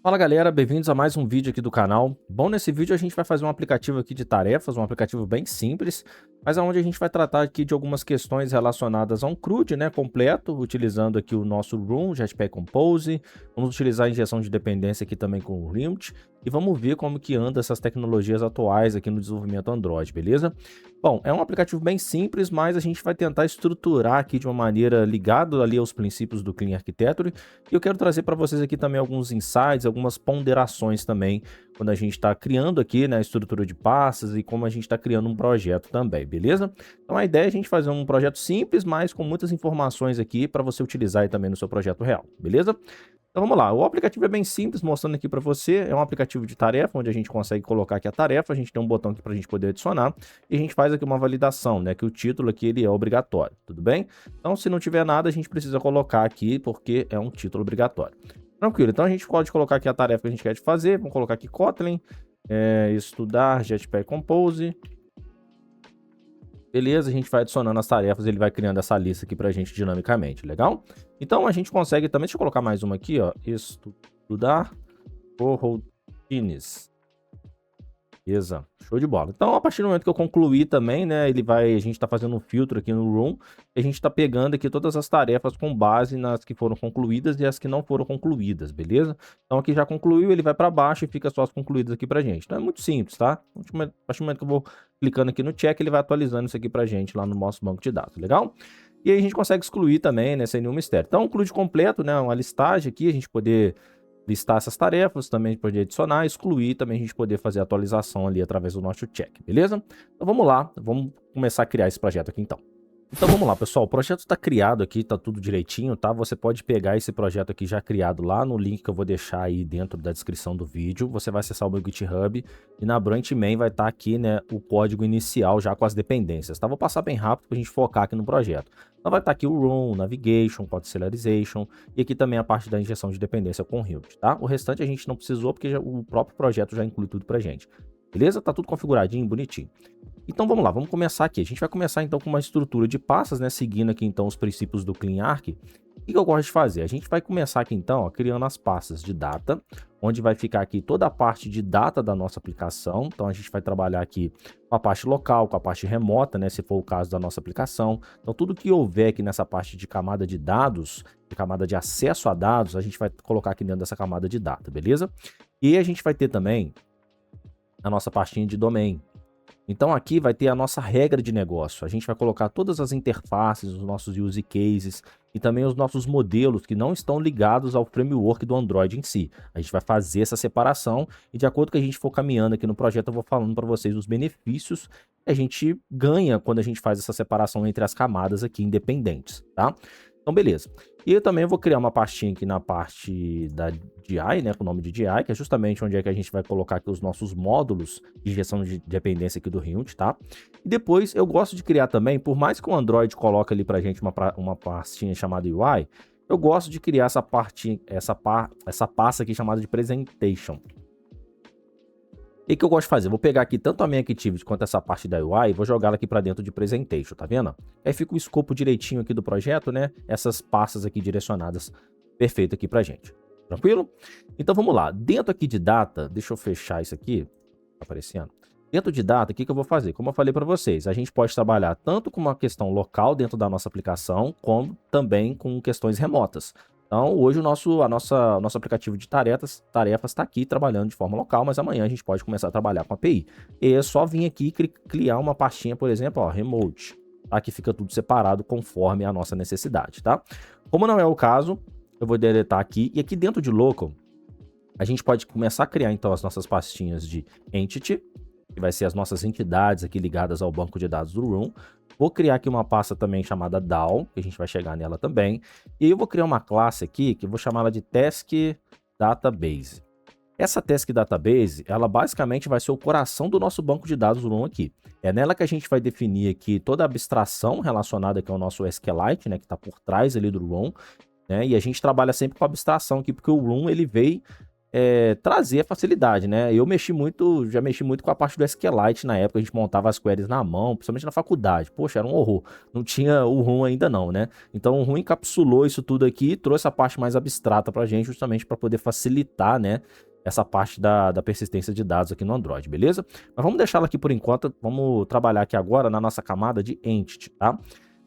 Fala galera, bem-vindos a mais um vídeo aqui do canal. Bom, nesse vídeo a gente vai fazer um aplicativo aqui de tarefas, um aplicativo bem simples, mas onde a gente vai tratar aqui de algumas questões relacionadas a um CRUD, né, completo, utilizando aqui o nosso Room, Jetpack Compose, vamos utilizar a injeção de dependência aqui também com o RIMT, e vamos ver como que anda essas tecnologias atuais aqui no desenvolvimento Android, beleza? Bom, é um aplicativo bem simples, mas a gente vai tentar estruturar aqui de uma maneira ligada ali aos princípios do Clean Architecture, e eu quero trazer para vocês aqui também alguns insights, algumas ponderações também, quando a gente está criando aqui, né, a estrutura de pastas e como a gente está criando um projeto também, beleza? Então a ideia é a gente fazer um projeto simples, mas com muitas informações aqui para você utilizar aí também no seu projeto real, beleza? Então vamos lá, o aplicativo é bem simples, mostrando aqui para você, é um aplicativo de tarefa, onde a gente consegue colocar aqui a tarefa, a gente tem um botão aqui para a gente poder adicionar, e a gente faz aqui uma validação, né, que o título aqui ele é obrigatório, tudo bem? Então se não tiver nada, a gente precisa colocar aqui, porque é um título obrigatório. Tranquilo, então a gente pode colocar aqui a tarefa que a gente quer fazer, vamos colocar aqui Kotlin, estudar Jetpack Compose. Beleza, a gente vai adicionando as tarefas, ele vai criando essa lista aqui pra gente dinamicamente, legal? Então a gente consegue também, deixa eu colocar mais uma aqui, ó, estudar coroutines. Beleza, show de bola. Então, a partir do momento que eu concluir também, né, a gente tá fazendo um filtro aqui no Room, e a gente tá pegando aqui todas as tarefas com base nas que foram concluídas e as que não foram concluídas, beleza? Então, aqui já concluiu, ele vai para baixo e fica só as concluídas aqui pra gente. Então, é muito simples, tá? A partir do momento que eu vou clicando aqui no check, ele vai atualizando isso aqui pra gente lá no nosso banco de dados, legal? E aí a gente consegue excluir também, né, sem nenhum mistério. Então, o CRUD completo, né, uma listagem aqui, a gente poder listar essas tarefas, também poder adicionar, excluir, também a gente poder fazer a atualização ali através do nosso check, beleza? Então vamos lá, vamos começar a criar esse projeto aqui então. Então vamos lá, pessoal, o projeto está criado aqui, tá tudo direitinho, tá? Você pode pegar esse projeto aqui já criado lá no link que eu vou deixar aí dentro da descrição do vídeo. Você vai acessar o meu GitHub e na branch main vai estar aqui, né, o código inicial já com as dependências, tá? Vou passar bem rápido para a gente focar aqui no projeto. Então vai estar aqui o Room, Navigation, Serialization e aqui também a parte da injeção de dependência com o Hilt, tá? O restante a gente não precisou porque o próprio projeto já inclui tudo pra gente. Beleza? Tá tudo configuradinho, bonitinho. Então vamos lá, vamos começar aqui. A gente vai começar então com uma estrutura de pastas, né? Seguindo aqui então os princípios do Clean Arch. O que eu gosto de fazer? A gente vai começar aqui então, ó, criando as pastas de data, onde vai ficar aqui toda a parte de data da nossa aplicação. Então a gente vai trabalhar aqui com a parte local, com a parte remota, né? Se for o caso da nossa aplicação. Então tudo que houver aqui nessa parte de camada de dados, de camada de acesso a dados, a gente vai colocar aqui dentro dessa camada de data, beleza? E a gente vai ter também a nossa pastinha de domain. Então aqui vai ter a nossa regra de negócio. A gente vai colocar todas as interfaces, os nossos use cases e também os nossos modelos que não estão ligados ao framework do Android em si. A gente vai fazer essa separação e de acordo com que a gente for caminhando aqui no projeto, eu vou falando para vocês os benefícios que a gente ganha quando a gente faz essa separação entre as camadas aqui independentes, tá? Então, beleza. E eu também vou criar uma pastinha aqui na parte da DI, né, com o nome de DI, que é justamente onde é que a gente vai colocar aqui os nossos módulos de gestão de dependência aqui do Hilt, tá? E depois eu gosto de criar também, por mais que o Android coloque ali pra gente uma pastinha chamada UI, eu gosto de criar essa pasta aqui chamada de Presentation. O que eu gosto de fazer? Vou pegar aqui tanto a minha Activity quanto essa parte da UI e vou jogá-la aqui para dentro de Presentation, tá vendo? Aí fica o escopo direitinho aqui do projeto, né? Essas pastas aqui direcionadas perfeito aqui pra gente. Tranquilo? Então vamos lá. Dentro aqui de data, deixa eu fechar isso aqui, tá aparecendo. Dentro de data, o que eu vou fazer? Como eu falei para vocês, a gente pode trabalhar tanto com uma questão local dentro da nossa aplicação, como também com questões remotas. Então, hoje o nosso aplicativo de tarefas está aqui trabalhando de forma local, mas amanhã a gente pode começar a trabalhar com API. E é só vir aqui e criar uma pastinha, por exemplo, ó, Remote. Aqui fica tudo separado conforme a nossa necessidade, tá? Como não é o caso, eu vou deletar aqui. E aqui dentro de Local, a gente pode começar a criar, então, as nossas pastinhas de Entity, que vai ser as nossas entidades aqui ligadas ao banco de dados do Room. Vou criar aqui uma pasta também chamada DAO, que a gente vai chegar nela também. E aí eu vou criar uma classe aqui, que eu vou chamar ela de Task Database. Essa Task Database, ela basicamente vai ser o coração do nosso banco de dados do Room aqui. É nela que a gente vai definir aqui toda a abstração relacionada aqui ao nosso SQLite, né, que está por trás ali do Room. Né, e a gente trabalha sempre com abstração aqui, porque o Room ele veio trazer a facilidade, né? Eu já mexi muito com a parte do SQLite na época, a gente montava as queries na mão, principalmente na faculdade. Poxa, era um horror. Não tinha o RUM ainda não, né? Então o RUM encapsulou isso tudo aqui e trouxe a parte mais abstrata pra gente, justamente para poder facilitar, né? Essa parte da persistência de dados aqui no Android, beleza? Mas vamos deixá-la aqui por enquanto, vamos trabalhar aqui agora na nossa camada de Entity, tá?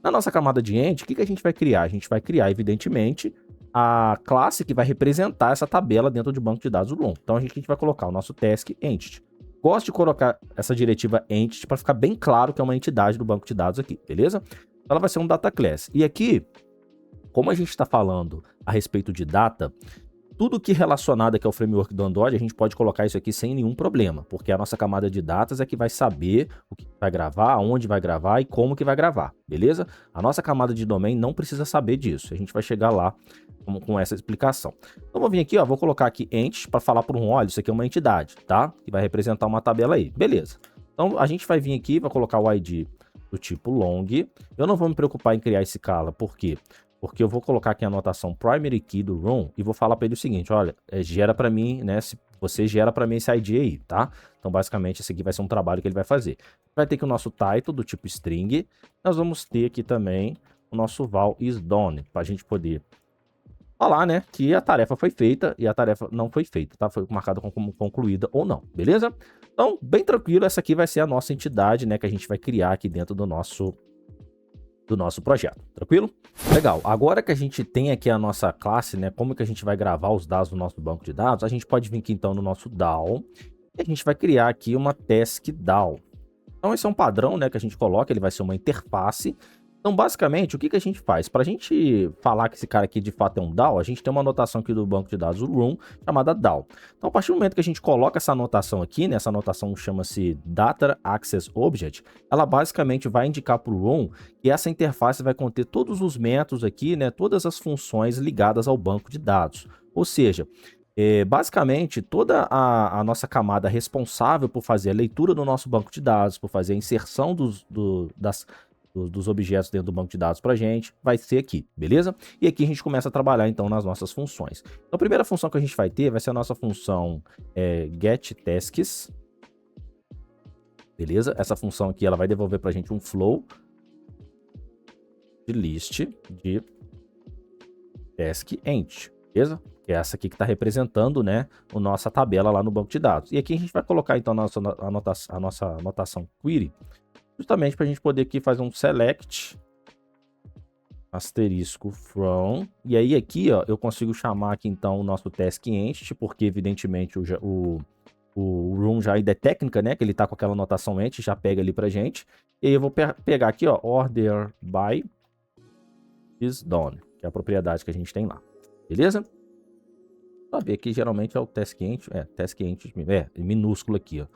Na nossa camada de Entity, o que a gente vai criar? A gente vai criar, evidentemente, a classe que vai representar essa tabela dentro do banco de dados do RUM. Então a gente vai colocar o nosso task entity. Gosto de colocar essa diretiva entity para ficar bem claro que é uma entidade do banco de dados aqui, beleza? Ela vai ser um data class. E aqui, como a gente está falando a respeito de data, tudo que relacionado aqui ao framework do Android, a gente pode colocar isso aqui sem nenhum problema, porque a nossa camada de datas é que vai saber o que vai gravar, aonde vai gravar e como que vai gravar, beleza? A nossa camada de domain não precisa saber disso, a gente vai chegar lá com essa explicação. Então vou vir aqui, ó, vou colocar aqui ent para falar para um, olha, isso aqui é uma entidade, tá? Que vai representar uma tabela aí, beleza. Então a gente vai vir aqui, vai colocar o ID do tipo long. Eu não vou me preocupar em criar esse cala, por quê? Porque eu vou colocar aqui a anotação primary key do room e vou falar para ele o seguinte, olha, gera para mim, né, se você gera para mim esse ID aí, tá? Então basicamente esse aqui vai ser um trabalho que ele vai fazer. Vai ter aqui o nosso title do tipo string, nós vamos ter aqui também o nosso val is done, para a gente poder falar, né, que a tarefa foi feita e a tarefa não foi feita, tá? Foi marcada como concluída ou não, beleza? Então, bem tranquilo, essa aqui vai ser a nossa entidade, né, que a gente vai criar aqui dentro do nosso projeto, tranquilo? Legal, agora que a gente tem aqui a nossa classe, né, como que a gente vai gravar os dados do nosso banco de dados, a gente pode vir aqui então no nosso DAO, e a gente vai criar aqui uma task DAO. Então esse é um padrão, né, que a gente coloca, ele vai ser uma interface. Então basicamente, o que a gente faz? Para a gente falar que esse cara aqui de fato é um DAO, a gente tem uma anotação aqui do banco de dados, o room, chamada DAO. Então a partir do momento que a gente coloca essa anotação aqui, né, essa anotação chama-se Data Access Object, ela basicamente vai indicar para o room que essa interface vai conter todos os métodos aqui, né, todas as funções ligadas ao banco de dados. Ou seja, basicamente toda a nossa camada responsável por fazer a leitura do nosso banco de dados, por fazer a inserção dos objetos dentro do banco de dados para a gente, vai ser aqui, beleza? E aqui a gente começa a trabalhar então nas nossas funções. Então a primeira função que a gente vai ter vai ser a nossa função getTasks, beleza? Essa função aqui ela vai devolver para a gente um flow de list de task ent, beleza? Que é essa aqui que está representando, né, a nossa tabela lá no banco de dados. E aqui a gente vai colocar então a nossa anotação query, justamente para a gente poder aqui fazer um select asterisco from, e aí aqui, ó, eu consigo chamar aqui então o nosso task entity, porque evidentemente o room já ainda é técnica, né, que ele tá com aquela anotação entity, já pega ali pra gente, e aí eu vou pegar aqui, ó, order by is done, que é a propriedade que a gente tem lá, beleza? Só ver aqui, geralmente é o task entity, task entity, minúsculo aqui, ó,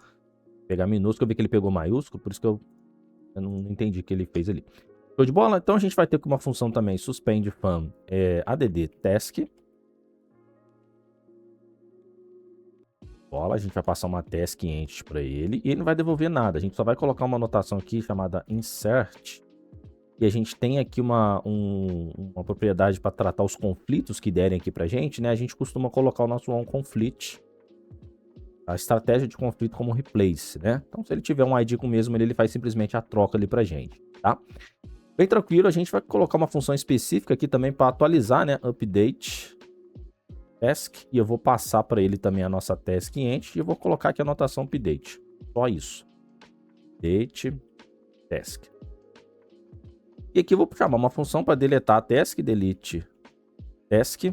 pegar minúsculo, eu vi que ele pegou maiúsculo, por isso que eu não entendi o que ele fez ali. Show de bola? Então a gente vai ter uma função também, suspend from add task. Bola, a gente vai passar uma task entity para ele e ele não vai devolver nada. A gente só vai colocar uma anotação aqui chamada insert. E a gente tem aqui uma propriedade para tratar os conflitos que derem aqui pra gente, né? A gente costuma colocar o nosso onConflict, a estratégia de conflito como replace, né? Então, se ele tiver um ID com o mesmo, ele faz simplesmente a troca ali pra gente, tá? Bem tranquilo, a gente vai colocar uma função específica aqui também para atualizar, né? Update task, e eu vou passar para ele também a nossa task entity, e eu vou colocar aqui a anotação update. Só isso. Update task. E aqui eu vou chamar uma função para deletar a task, delete task.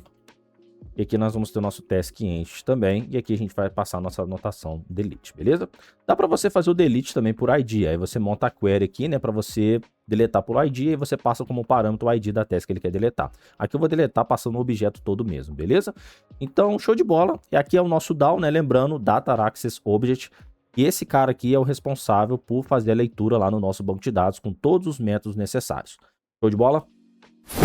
E aqui nós vamos ter o nosso task entity também. E aqui a gente vai passar a nossa anotação delete, beleza? Dá para você fazer o delete também por ID. Aí você monta a query aqui, né? Para você deletar por ID. E você passa como parâmetro o ID da task que ele quer deletar. Aqui eu vou deletar passando o objeto todo mesmo, beleza? Então, show de bola. E aqui é o nosso DAO, né? Lembrando, Data Access Object. E esse cara aqui é o responsável por fazer a leitura lá no nosso banco de dados com todos os métodos necessários. Show de bola?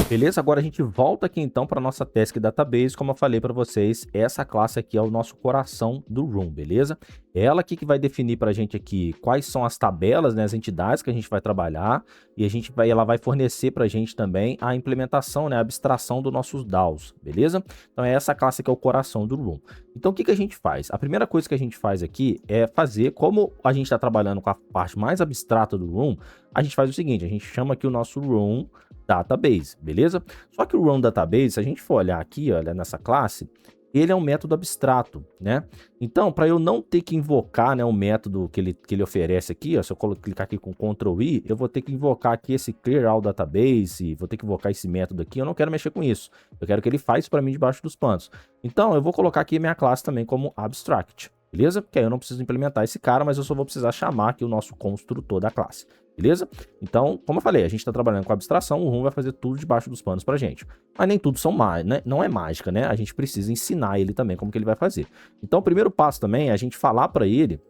Beleza? Agora a gente volta aqui então para nossa task database. Como eu falei para vocês, essa classe aqui é o nosso coração do room, beleza? Ela aqui que vai definir para a gente aqui quais são as tabelas, né, as entidades que a gente vai trabalhar, e ela vai fornecer para a gente também a implementação, né, a abstração dos nossos DAOs, beleza? Então é essa classe que é o coração do Room. Então o que a gente faz? A primeira coisa que a gente faz aqui é fazer, como a gente está trabalhando com a parte mais abstrata do Room, a gente faz o seguinte, a gente chama aqui o nosso Room Database, beleza? Só que o Room Database, se a gente for olhar aqui, olha, nessa classe, ele é um método abstrato, né? Então, para eu não ter que invocar, né, o método que ele oferece aqui, ó, se eu clicar aqui com Ctrl I, eu vou ter que invocar aqui esse Clear All Database, vou ter que invocar esse método aqui, eu não quero mexer com isso. Eu quero que ele faça para mim debaixo dos panos. Então, eu vou colocar aqui minha classe também como Abstract, beleza? Porque aí eu não preciso implementar esse cara, mas eu só vou precisar chamar aqui o nosso construtor da classe, beleza? Então, como eu falei, a gente está trabalhando com abstração, o Room vai fazer tudo debaixo dos panos pra gente. Mas nem tudo são né? Não é mágica, né? A gente precisa ensinar ele também como que ele vai fazer. Então, o primeiro passo também é a gente falar para ele,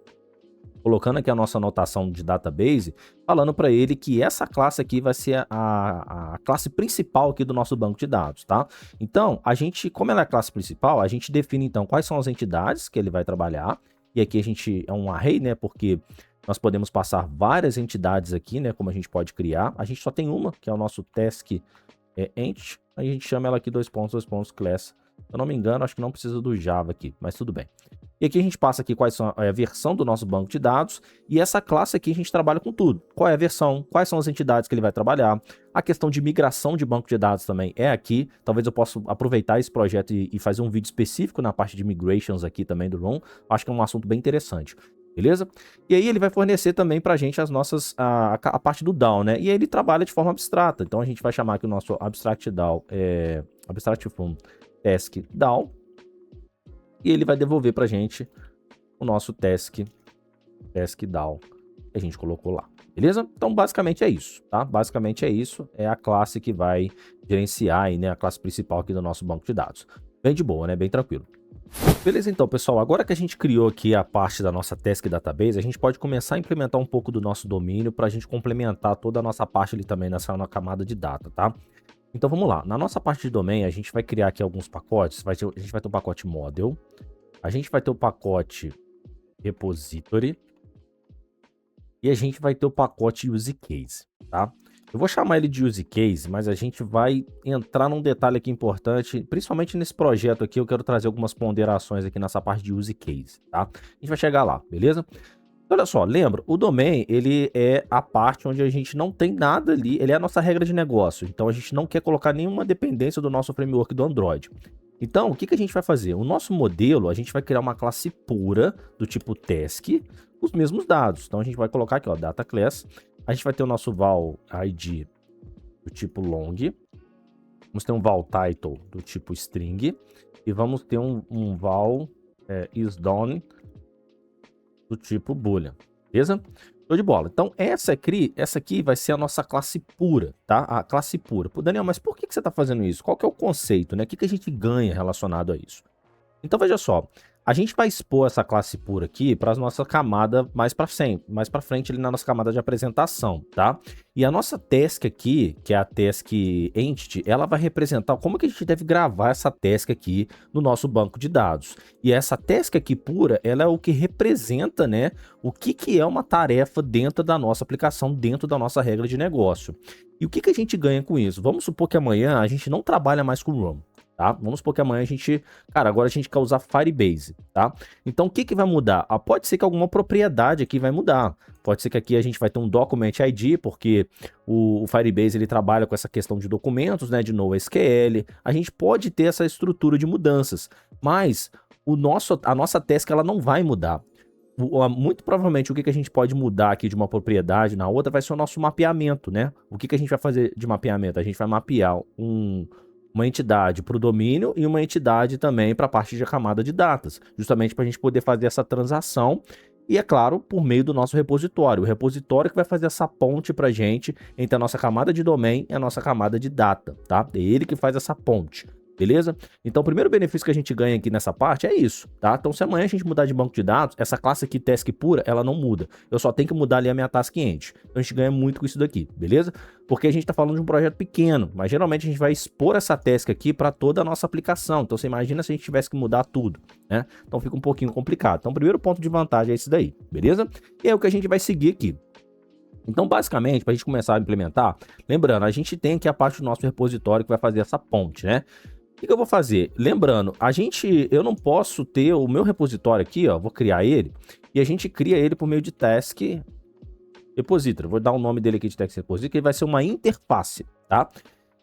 colocando aqui a nossa anotação de database, falando para ele que essa classe aqui vai ser a classe principal aqui do nosso banco de dados, tá? Então, a gente, como ela é a classe principal, a gente define então quais são as entidades que ele vai trabalhar, e aqui a gente é um array, né? Porque nós podemos passar várias entidades aqui, né? Como a gente pode criar. A gente só tem uma, que é o nosso task ent. A gente chama ela aqui class. Se eu não me engano, acho que não precisa do Java aqui, mas tudo bem. E aqui a gente passa aqui quais são a versão do nosso banco de dados. E essa classe aqui a gente trabalha com tudo. Qual é a versão, quais são as entidades que ele vai trabalhar. A questão de migração de banco de dados também é aqui. Talvez eu possa aproveitar esse projeto e fazer um vídeo específico na parte de migrations aqui também do Room. Acho que é um assunto bem interessante. Beleza? E aí ele vai fornecer também pra gente as nossas, a parte do DAO, né? E aí ele trabalha de forma abstrata. Então a gente vai chamar aqui o nosso Abstract DAO, Abstract From Task DAO. E ele vai devolver pra gente o nosso task DAO que a gente colocou lá. Beleza? Então basicamente é isso, tá? Basicamente é isso. É a classe que vai gerenciar aí, né? A classe principal aqui do nosso banco de dados. Bem de boa, né? Bem tranquilo. Beleza, então, pessoal, agora que a gente criou aqui a parte da nossa Task Database, a gente pode começar a implementar um pouco do nosso domínio para a gente complementar toda a nossa parte ali também nessa camada de data, tá? Então, vamos lá. Na nossa parte de domain, a gente vai criar aqui alguns pacotes. A gente vai ter o pacote Model, a gente vai ter o pacote Repository e a gente vai ter o pacote Use Case, tá? Eu vou chamar ele de use case, mas a gente vai entrar num detalhe aqui importante, principalmente nesse projeto aqui, eu quero trazer algumas ponderações aqui nessa parte de use case, tá? A gente vai chegar lá, beleza? Olha só, lembra, o domain, ele é a parte onde a gente não tem nada ali, ele é a nossa regra de negócio, então a gente não quer colocar nenhuma dependência do nosso framework do Android. Então, o que a gente vai fazer? O nosso modelo, a gente vai criar uma classe pura do tipo task, os mesmos dados. Então, a gente vai colocar aqui, ó, data class. A gente vai ter o nosso val id do tipo long. Vamos ter um val title do tipo string. E vamos ter um val isDone do tipo boolean. Beleza? Show de bola. Então, essa aqui vai ser a nossa classe pura, tá? A classe pura. Pô, Daniel, mas por que você está fazendo isso? Qual que é o conceito, né? O que a gente ganha relacionado a isso? Então, veja só. A gente vai expor essa classe pura aqui para a nossa camada mais para frente ali na nossa camada de apresentação, tá? E a nossa task aqui, que é a task entity, ela vai representar como que a gente deve gravar essa task aqui no nosso banco de dados. E essa task aqui pura, ela é o que representa, né, o que é uma tarefa dentro da nossa aplicação, dentro da nossa regra de negócio. E o que a gente ganha com isso? Vamos supor que amanhã a gente não trabalha mais com Room. Tá? Vamos supor que amanhã a gente... Cara, agora a gente quer usar Firebase, tá? Então, o que vai mudar? Pode ser que alguma propriedade aqui vai mudar. Pode ser que aqui a gente vai ter um Document ID, porque o Firebase, ele trabalha com essa questão de documentos, né? De NoSQL. A gente pode ter essa estrutura de mudanças. Mas a nossa task, ela não vai mudar. Muito provavelmente, o que a gente pode mudar aqui de uma propriedade na outra vai ser o nosso mapeamento, né? O que a gente vai fazer de mapeamento? A gente vai mapear uma entidade para o domínio e uma entidade também para a parte de camada de datas, justamente para a gente poder fazer essa transação e, é claro, por meio do nosso repositório. O repositório que vai fazer essa ponte para a gente entre a nossa camada de domain e a nossa camada de data, tá? É ele que faz essa ponte. beleza? Então o primeiro benefício que a gente ganha aqui nessa parte é isso, tá? Então se amanhã a gente mudar de banco de dados, essa classe aqui, task pura, ela não muda. Eu só tenho que mudar ali a minha task end. Então a gente ganha muito com isso daqui, beleza? Porque a gente tá falando de um projeto pequeno, mas geralmente a gente vai expor essa task aqui para toda a nossa aplicação. Então você imagina se a gente tivesse que mudar tudo, né? Então fica um pouquinho complicado. Então o primeiro ponto de vantagem é esse daí, beleza? E é o que a gente vai seguir aqui. Então, basicamente, para a gente começar a implementar, lembrando, a gente tem aqui a parte do nosso repositório que vai fazer essa ponte, né? O que eu vou fazer? Lembrando, eu não posso ter o meu repositório aqui, ó, vou criar ele, e a gente cria ele por meio de task repository. Vou dar o nome dele aqui de task repository, que ele vai ser uma interface, tá?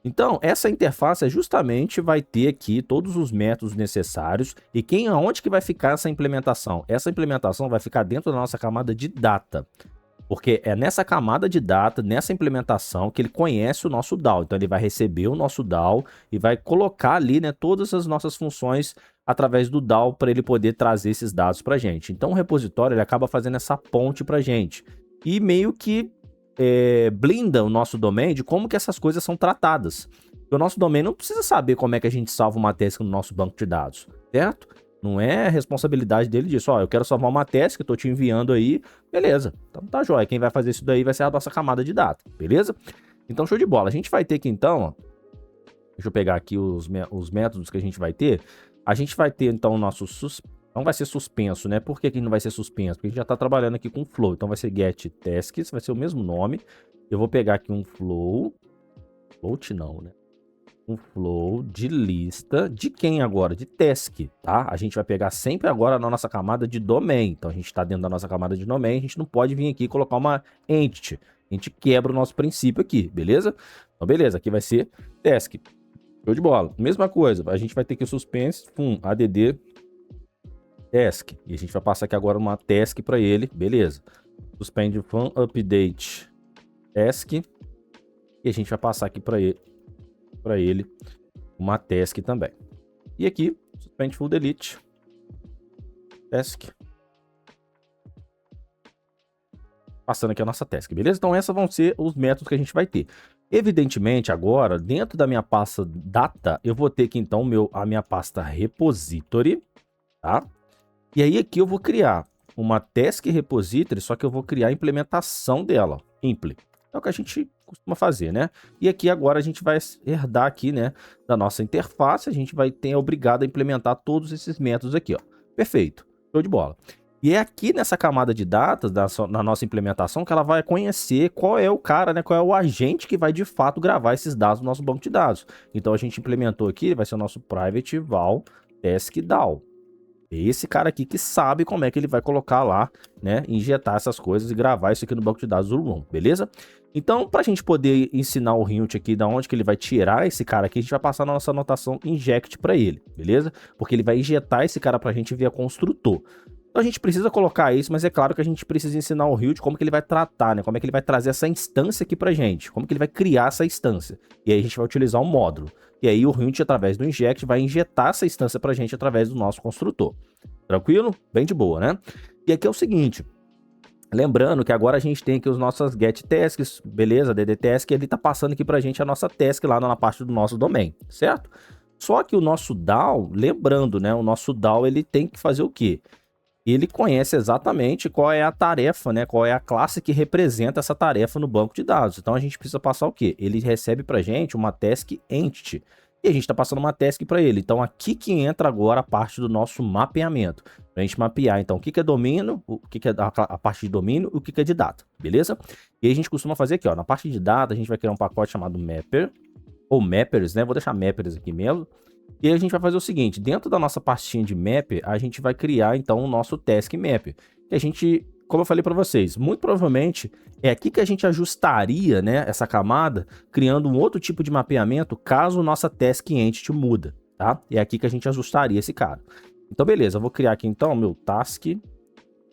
Então, essa interface justamente vai ter aqui todos os métodos necessários e aonde que vai ficar essa implementação? Essa implementação vai ficar dentro da nossa camada de data. Porque é nessa camada de data, nessa implementação, que ele conhece o nosso DAO. Então, ele vai receber o nosso DAO e vai colocar ali, né, todas as nossas funções através do DAO para ele poder trazer esses dados para a gente. Então, o repositório ele acaba fazendo essa ponte para a gente. E meio que blinda o nosso domain de como que essas coisas são tratadas. O nosso domain não precisa saber como é que a gente salva uma task no nosso banco de dados, certo? Não é responsabilidade dele disso. Ó, eu quero salvar uma task, eu tô te enviando aí. Beleza. Então tá jóia. Quem vai fazer isso daí vai ser a nossa camada de data. Beleza? Então show de bola. A gente vai ter que então, ó, deixa eu pegar aqui os métodos que a gente vai ter. A gente vai ter então o nosso não vai ser suspenso, né? Por que que não vai ser suspenso? Porque a gente já tá trabalhando aqui com flow. Então vai ser get tasks, vai ser o mesmo nome. Eu vou pegar aqui um float não, né? Um flow de lista de quem agora? De task, tá? A gente vai pegar sempre agora na nossa camada de domain. Então a gente está dentro da nossa camada de domain, a gente não pode vir aqui e colocar uma entity. A gente quebra o nosso princípio aqui, beleza? Então beleza, aqui vai ser task. Show de bola. Mesma coisa, a gente vai ter que o suspense, add task. E a gente vai passar aqui agora uma task para ele, beleza? Suspend fun update task. E a gente vai passar aqui para ele uma task também. E aqui, suspend full delete task. Passando aqui a nossa task, beleza? Então esses vão ser os métodos que a gente vai ter. Evidentemente, agora, dentro da minha pasta data, eu vou ter que então a minha pasta repository, tá? E aí aqui eu vou criar uma task repository, só que eu vou criar a implementação dela, impli. É o que a gente costuma fazer, né? E aqui agora a gente vai herdar aqui, né, da nossa interface, a gente vai ter obrigado a implementar todos esses métodos aqui, ó. Perfeito, show de bola. E é aqui nessa camada de datas, na nossa implementação, que ela vai conhecer qual é o cara, né, qual é o agente que vai de fato gravar esses dados no nosso banco de dados. Então a gente implementou aqui, vai ser o nosso private val task DAO. É esse cara aqui que sabe como é que ele vai colocar lá, né, injetar essas coisas e gravar isso aqui no banco de dados do Room, beleza? Então, para a gente poder ensinar o Hint aqui da onde que ele vai tirar esse cara aqui, a gente vai passar a nossa anotação inject para ele, beleza? Porque ele vai injetar esse cara para a gente via construtor. Então a gente precisa colocar isso, mas é claro que a gente precisa ensinar o Hint como que ele vai tratar, né? Como é que ele vai trazer essa instância aqui pra gente, como que ele vai criar essa instância. E aí a gente vai utilizar um módulo. E aí o Hint, através do inject, vai injetar essa instância pra gente através do nosso construtor. Tranquilo? Bem de boa, né? E aqui é o seguinte, lembrando que agora a gente tem aqui os nossos get tasks, beleza? DD task, ele tá passando aqui pra gente a nossa task lá na parte do nosso domain, certo? Só que o nosso DAO, lembrando, né? O nosso DAO, ele tem que fazer o quê? Ele conhece exatamente qual é a tarefa, né? Qual é a classe que representa essa tarefa no banco de dados. Então a gente precisa passar o quê? Ele recebe pra gente uma task entity. E a gente está passando uma task para ele. Então aqui que entra agora a parte do nosso mapeamento. Para a gente mapear, então, o que é domínio, o que é a parte de domínio e o que é de data, beleza? E aí a gente costuma fazer aqui, ó, na parte de data a gente vai criar um pacote chamado mapper, ou mappers, né? Vou deixar mappers aqui mesmo. E aí a gente vai fazer o seguinte, dentro da nossa pastinha de map, a gente vai criar então o nosso task map. Que a gente, como eu falei para vocês, muito provavelmente é aqui que a gente ajustaria, né, essa camada, criando um outro tipo de mapeamento caso nossa task entity muda, tá? É aqui que a gente ajustaria esse cara. Então beleza, eu vou criar aqui então meu task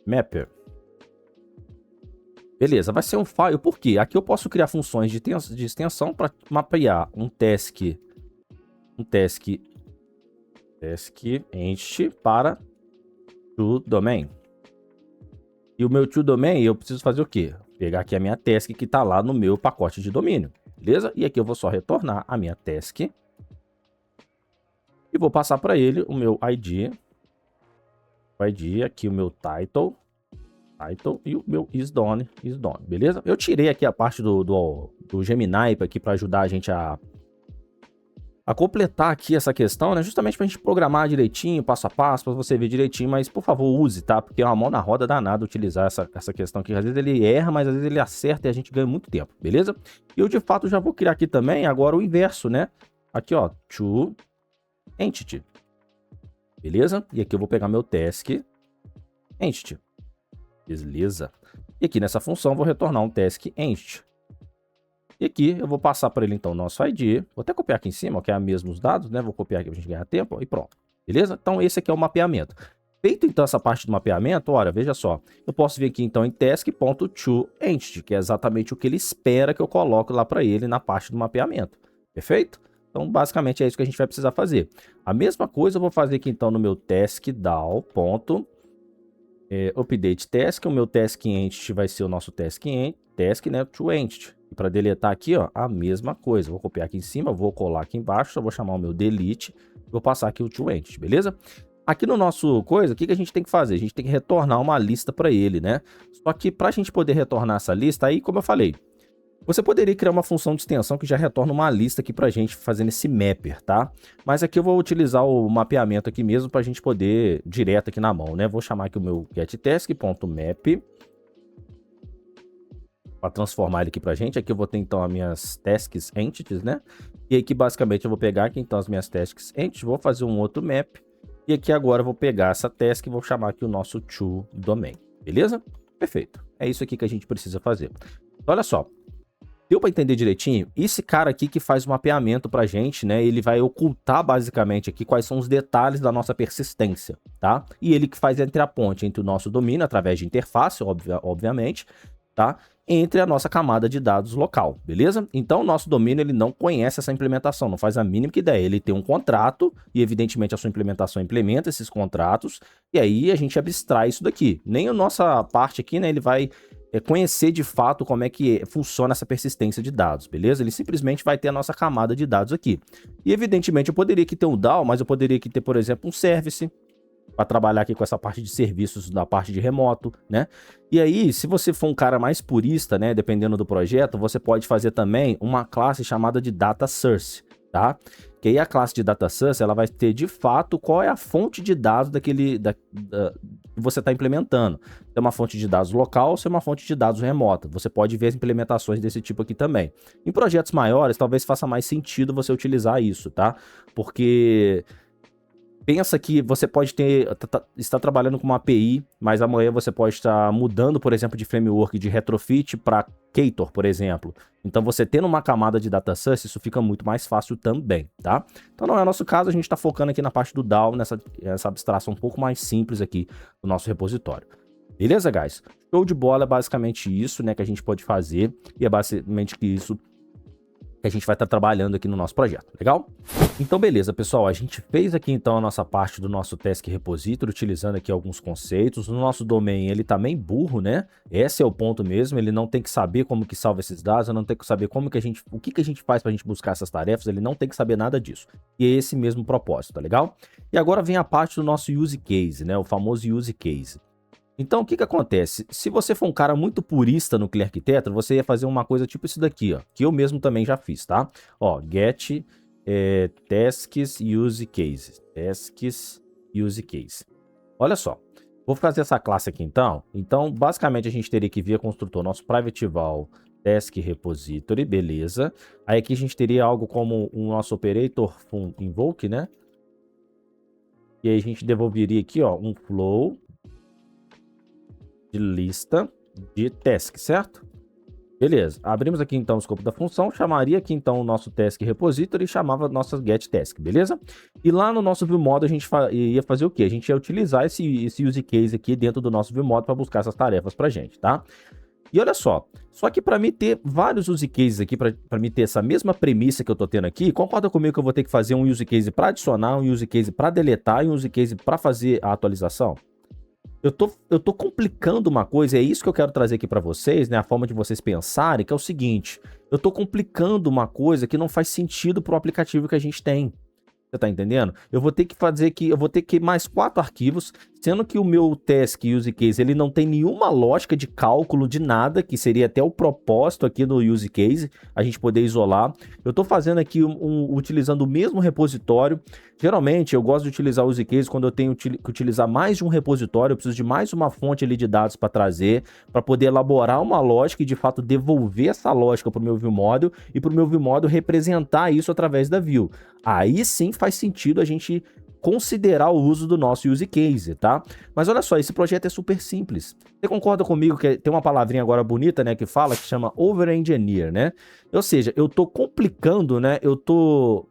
mapper. Beleza, vai ser um file, por quê? Aqui eu posso criar funções de extensão para mapear um task entity para toDomain. E o meu toDomain, eu preciso fazer o quê? Pegar aqui a minha task que está lá no meu pacote de domínio, beleza? E aqui eu vou só retornar a minha task e vou passar para ele o meu ID, aqui o meu title e o meu isDone, beleza? Eu tirei aqui a parte do Gemini aqui para ajudar a gente a completar aqui essa questão, né? Justamente pra gente programar direitinho, passo a passo, pra você ver direitinho, mas por favor use, tá? Porque é uma mão na roda danada utilizar essa questão aqui. Às vezes ele erra, mas às vezes ele acerta e a gente ganha muito tempo, beleza? E eu de fato já vou criar aqui também agora o inverso, né? Aqui ó, toEntity, beleza? E aqui eu vou pegar meu taskEntity, beleza? E aqui nessa função eu vou retornar um taskEntity. E aqui eu vou passar para ele então o nosso ID. Vou até copiar aqui em cima, que é mesmos dados, né? Vou copiar aqui para a gente ganhar tempo e pronto. Beleza? Então esse aqui é o mapeamento. Feito então essa parte do mapeamento, olha, veja só. Eu posso vir aqui então em task.toEntity, que é exatamente o que ele espera que eu coloque lá para ele na parte do mapeamento. Perfeito? Então basicamente é isso que a gente vai precisar fazer. A mesma coisa eu vou fazer aqui então no meu task.update task. O meu taskEntity vai ser o nosso task, né? ToEntity. E para deletar aqui, ó, a mesma coisa. Vou copiar aqui em cima, vou colar aqui embaixo, só vou chamar o meu delete, vou passar aqui o ToEntity, beleza? Aqui no nosso coisa, o que a gente tem que fazer? A gente tem que retornar uma lista para ele, né? Só que para a gente poder retornar essa lista, aí, como eu falei, você poderia criar uma função de extensão que já retorna uma lista aqui para a gente fazendo esse mapper, tá? Mas aqui eu vou utilizar o mapeamento aqui mesmo para a gente poder direto aqui na mão, né? Vou chamar aqui o meu getTask.map para transformar ele aqui pra gente. Aqui eu vou ter então as minhas tasks entities, né? E aqui basicamente eu vou pegar aqui então as minhas tasks entities, vou fazer um outro map. E aqui agora eu vou pegar essa task e vou chamar aqui o nosso toDomain, beleza? Perfeito. É isso aqui que a gente precisa fazer. Então, olha só. Deu para entender direitinho? Esse cara aqui que faz o mapeamento pra gente, né? Ele vai ocultar basicamente aqui quais são os detalhes da nossa persistência, tá? E ele que faz entre a ponte entre o nosso domínio, através de interface, obviamente, tá? Entre a nossa camada de dados local, beleza? Então o nosso domínio ele não conhece essa implementação, não faz a mínima ideia. Ele tem um contrato e evidentemente a sua implementação implementa esses contratos e aí a gente abstrai isso daqui. Nem a nossa parte aqui, né, ele vai conhecer de fato como é que funciona essa persistência de dados, beleza? Ele simplesmente vai ter a nossa camada de dados aqui. E evidentemente eu poderia aqui ter um DAO, mas eu poderia aqui ter, por exemplo, um service para trabalhar aqui com essa parte de serviços da parte de remoto, né? E aí, se você for um cara mais purista, né, dependendo do projeto, você pode fazer também uma classe chamada de data source, tá? Que aí a classe de data source, ela vai ter de fato qual é a fonte de dados que você está implementando. Se é uma fonte de dados local ou se é uma fonte de dados remota. Você pode ver as implementações desse tipo aqui também. Em projetos maiores, talvez faça mais sentido você utilizar isso, tá? Porque pensa que você pode estar trabalhando com uma API, mas amanhã você pode estar mudando, por exemplo, de framework de retrofit para Ktor, por exemplo. Então, você tendo uma camada de data source, isso fica muito mais fácil também, tá? Então, não é o nosso caso, a gente está focando aqui na parte do DAO, nessa abstração um pouco mais simples aqui do nosso repositório. Beleza, guys? Show de bola é basicamente isso, né, que a gente pode fazer, e é basicamente isso que a gente vai estar trabalhando aqui no nosso projeto, legal? Então beleza, pessoal, a gente fez aqui então a nossa parte do nosso task repository, utilizando aqui alguns conceitos. O nosso domain, ele tá meio burro, né? Esse é o ponto mesmo, ele não tem que saber como que salva esses dados, não tem que saber como que o que a gente faz pra gente buscar essas tarefas, ele não tem que saber nada disso. E é esse mesmo o propósito, tá legal? E agora vem a parte do nosso use case, né? O famoso use case. Então, o que acontece? Se você for um cara muito purista no Clear Architecture, você ia fazer uma coisa tipo isso daqui, ó, que eu mesmo também já fiz, tá? Ó, get tasks use case. Tasks use case. Olha só, vou fazer essa classe aqui então. Então, basicamente, a gente teria que via construtor nosso private val task repository, beleza. Aí aqui a gente teria algo como o nosso operator invoke, né? E aí a gente devolveria aqui, ó, um flow de lista de task, certo? Beleza, abrimos aqui então o escopo da função, chamaria aqui então o nosso task repository e chamava nossa get task, beleza? E lá no nosso viewModel a gente ia fazer o quê? A gente ia utilizar esse use case aqui dentro do nosso viewModel para buscar essas tarefas pra gente, tá? E olha só que para mim ter vários use cases aqui, para mim ter essa mesma premissa que eu tô tendo aqui, concorda comigo que eu vou ter que fazer um use case para adicionar, um use case para deletar e um use case para fazer a atualização? Eu tô complicando uma coisa, é isso que eu quero trazer aqui para vocês, né? A forma de vocês pensarem, que é o seguinte, eu tô complicando uma coisa que não faz sentido pro aplicativo que a gente tem. Você tá entendendo? Eu vou ter que fazer aqui, eu vou ter que mais 4 arquivos, sendo que o meu task use case, ele não tem nenhuma lógica de cálculo de nada, que seria até o propósito aqui do use case, a gente poder isolar. Eu tô fazendo aqui utilizando o mesmo repositório. Geralmente eu gosto de utilizar o use case quando eu tenho que utilizar mais de um repositório, eu preciso de mais uma fonte ali de dados para trazer, para poder elaborar uma lógica e de fato devolver essa lógica para o meu ViewModel e para o meu ViewModel representar isso através da view. Aí sim faz sentido a gente considerar o uso do nosso use case, tá? Mas olha só, esse projeto é super simples. Você concorda comigo que tem uma palavrinha agora bonita, né, que fala, que chama over-engineer, né? Ou seja, eu tô complicando, né, eu tô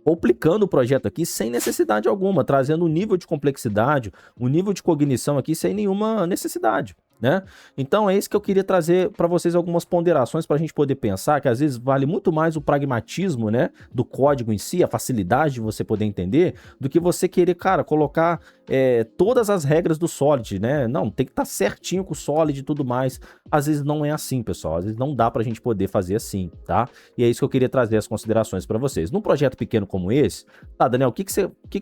complicando o projeto aqui sem necessidade alguma, trazendo um nível de complexidade, um nível de cognição aqui sem nenhuma necessidade, né? Então é isso que eu queria trazer para vocês, algumas ponderações para a gente poder pensar, que às vezes vale muito mais o pragmatismo, né, do código em si, a facilidade de você poder entender, do que você querer, cara, colocar todas as regras do Solid, né? Não, tem que estar certinho com o Solid e tudo mais. Às vezes não é assim, pessoal, às vezes não dá pra gente poder fazer assim, tá? E é isso que eu queria trazer as considerações para vocês. Num projeto pequeno como esse, tá, Daniel, o que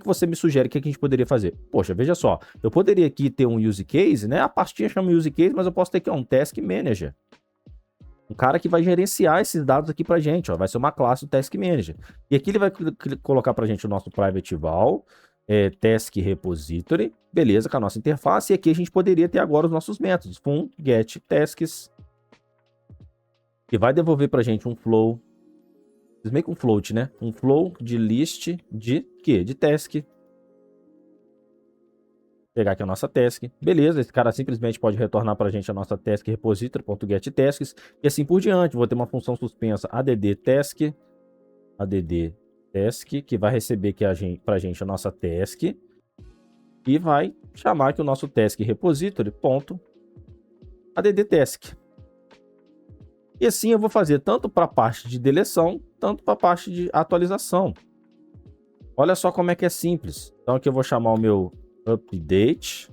você me sugere que a gente poderia fazer? Poxa, veja só, eu poderia aqui ter um use case, né? A pastinha chama use case, mas eu posso ter aqui um task manager. Um cara que vai gerenciar esses dados aqui pra gente, ó, vai ser uma classe do task manager. E aqui ele vai colocar pra gente o nosso private val, task repository, beleza, com a nossa interface. E aqui a gente poderia ter agora os nossos métodos, fun, get, tasks, que vai devolver pra gente um flow, meio que um float, né? Um flow de list de quê? De task. Pegar aqui a nossa task, beleza, esse cara simplesmente pode retornar para a gente a nossa task repository.getTasks e assim por diante. Vou ter uma função suspensa add task, que vai receber aqui para a gente a nossa task e vai chamar aqui o nosso task repository.addTask. E assim eu vou fazer tanto para a parte de deleção, tanto para a parte de atualização. Olha só como é que é simples. Então aqui eu vou chamar o meu update,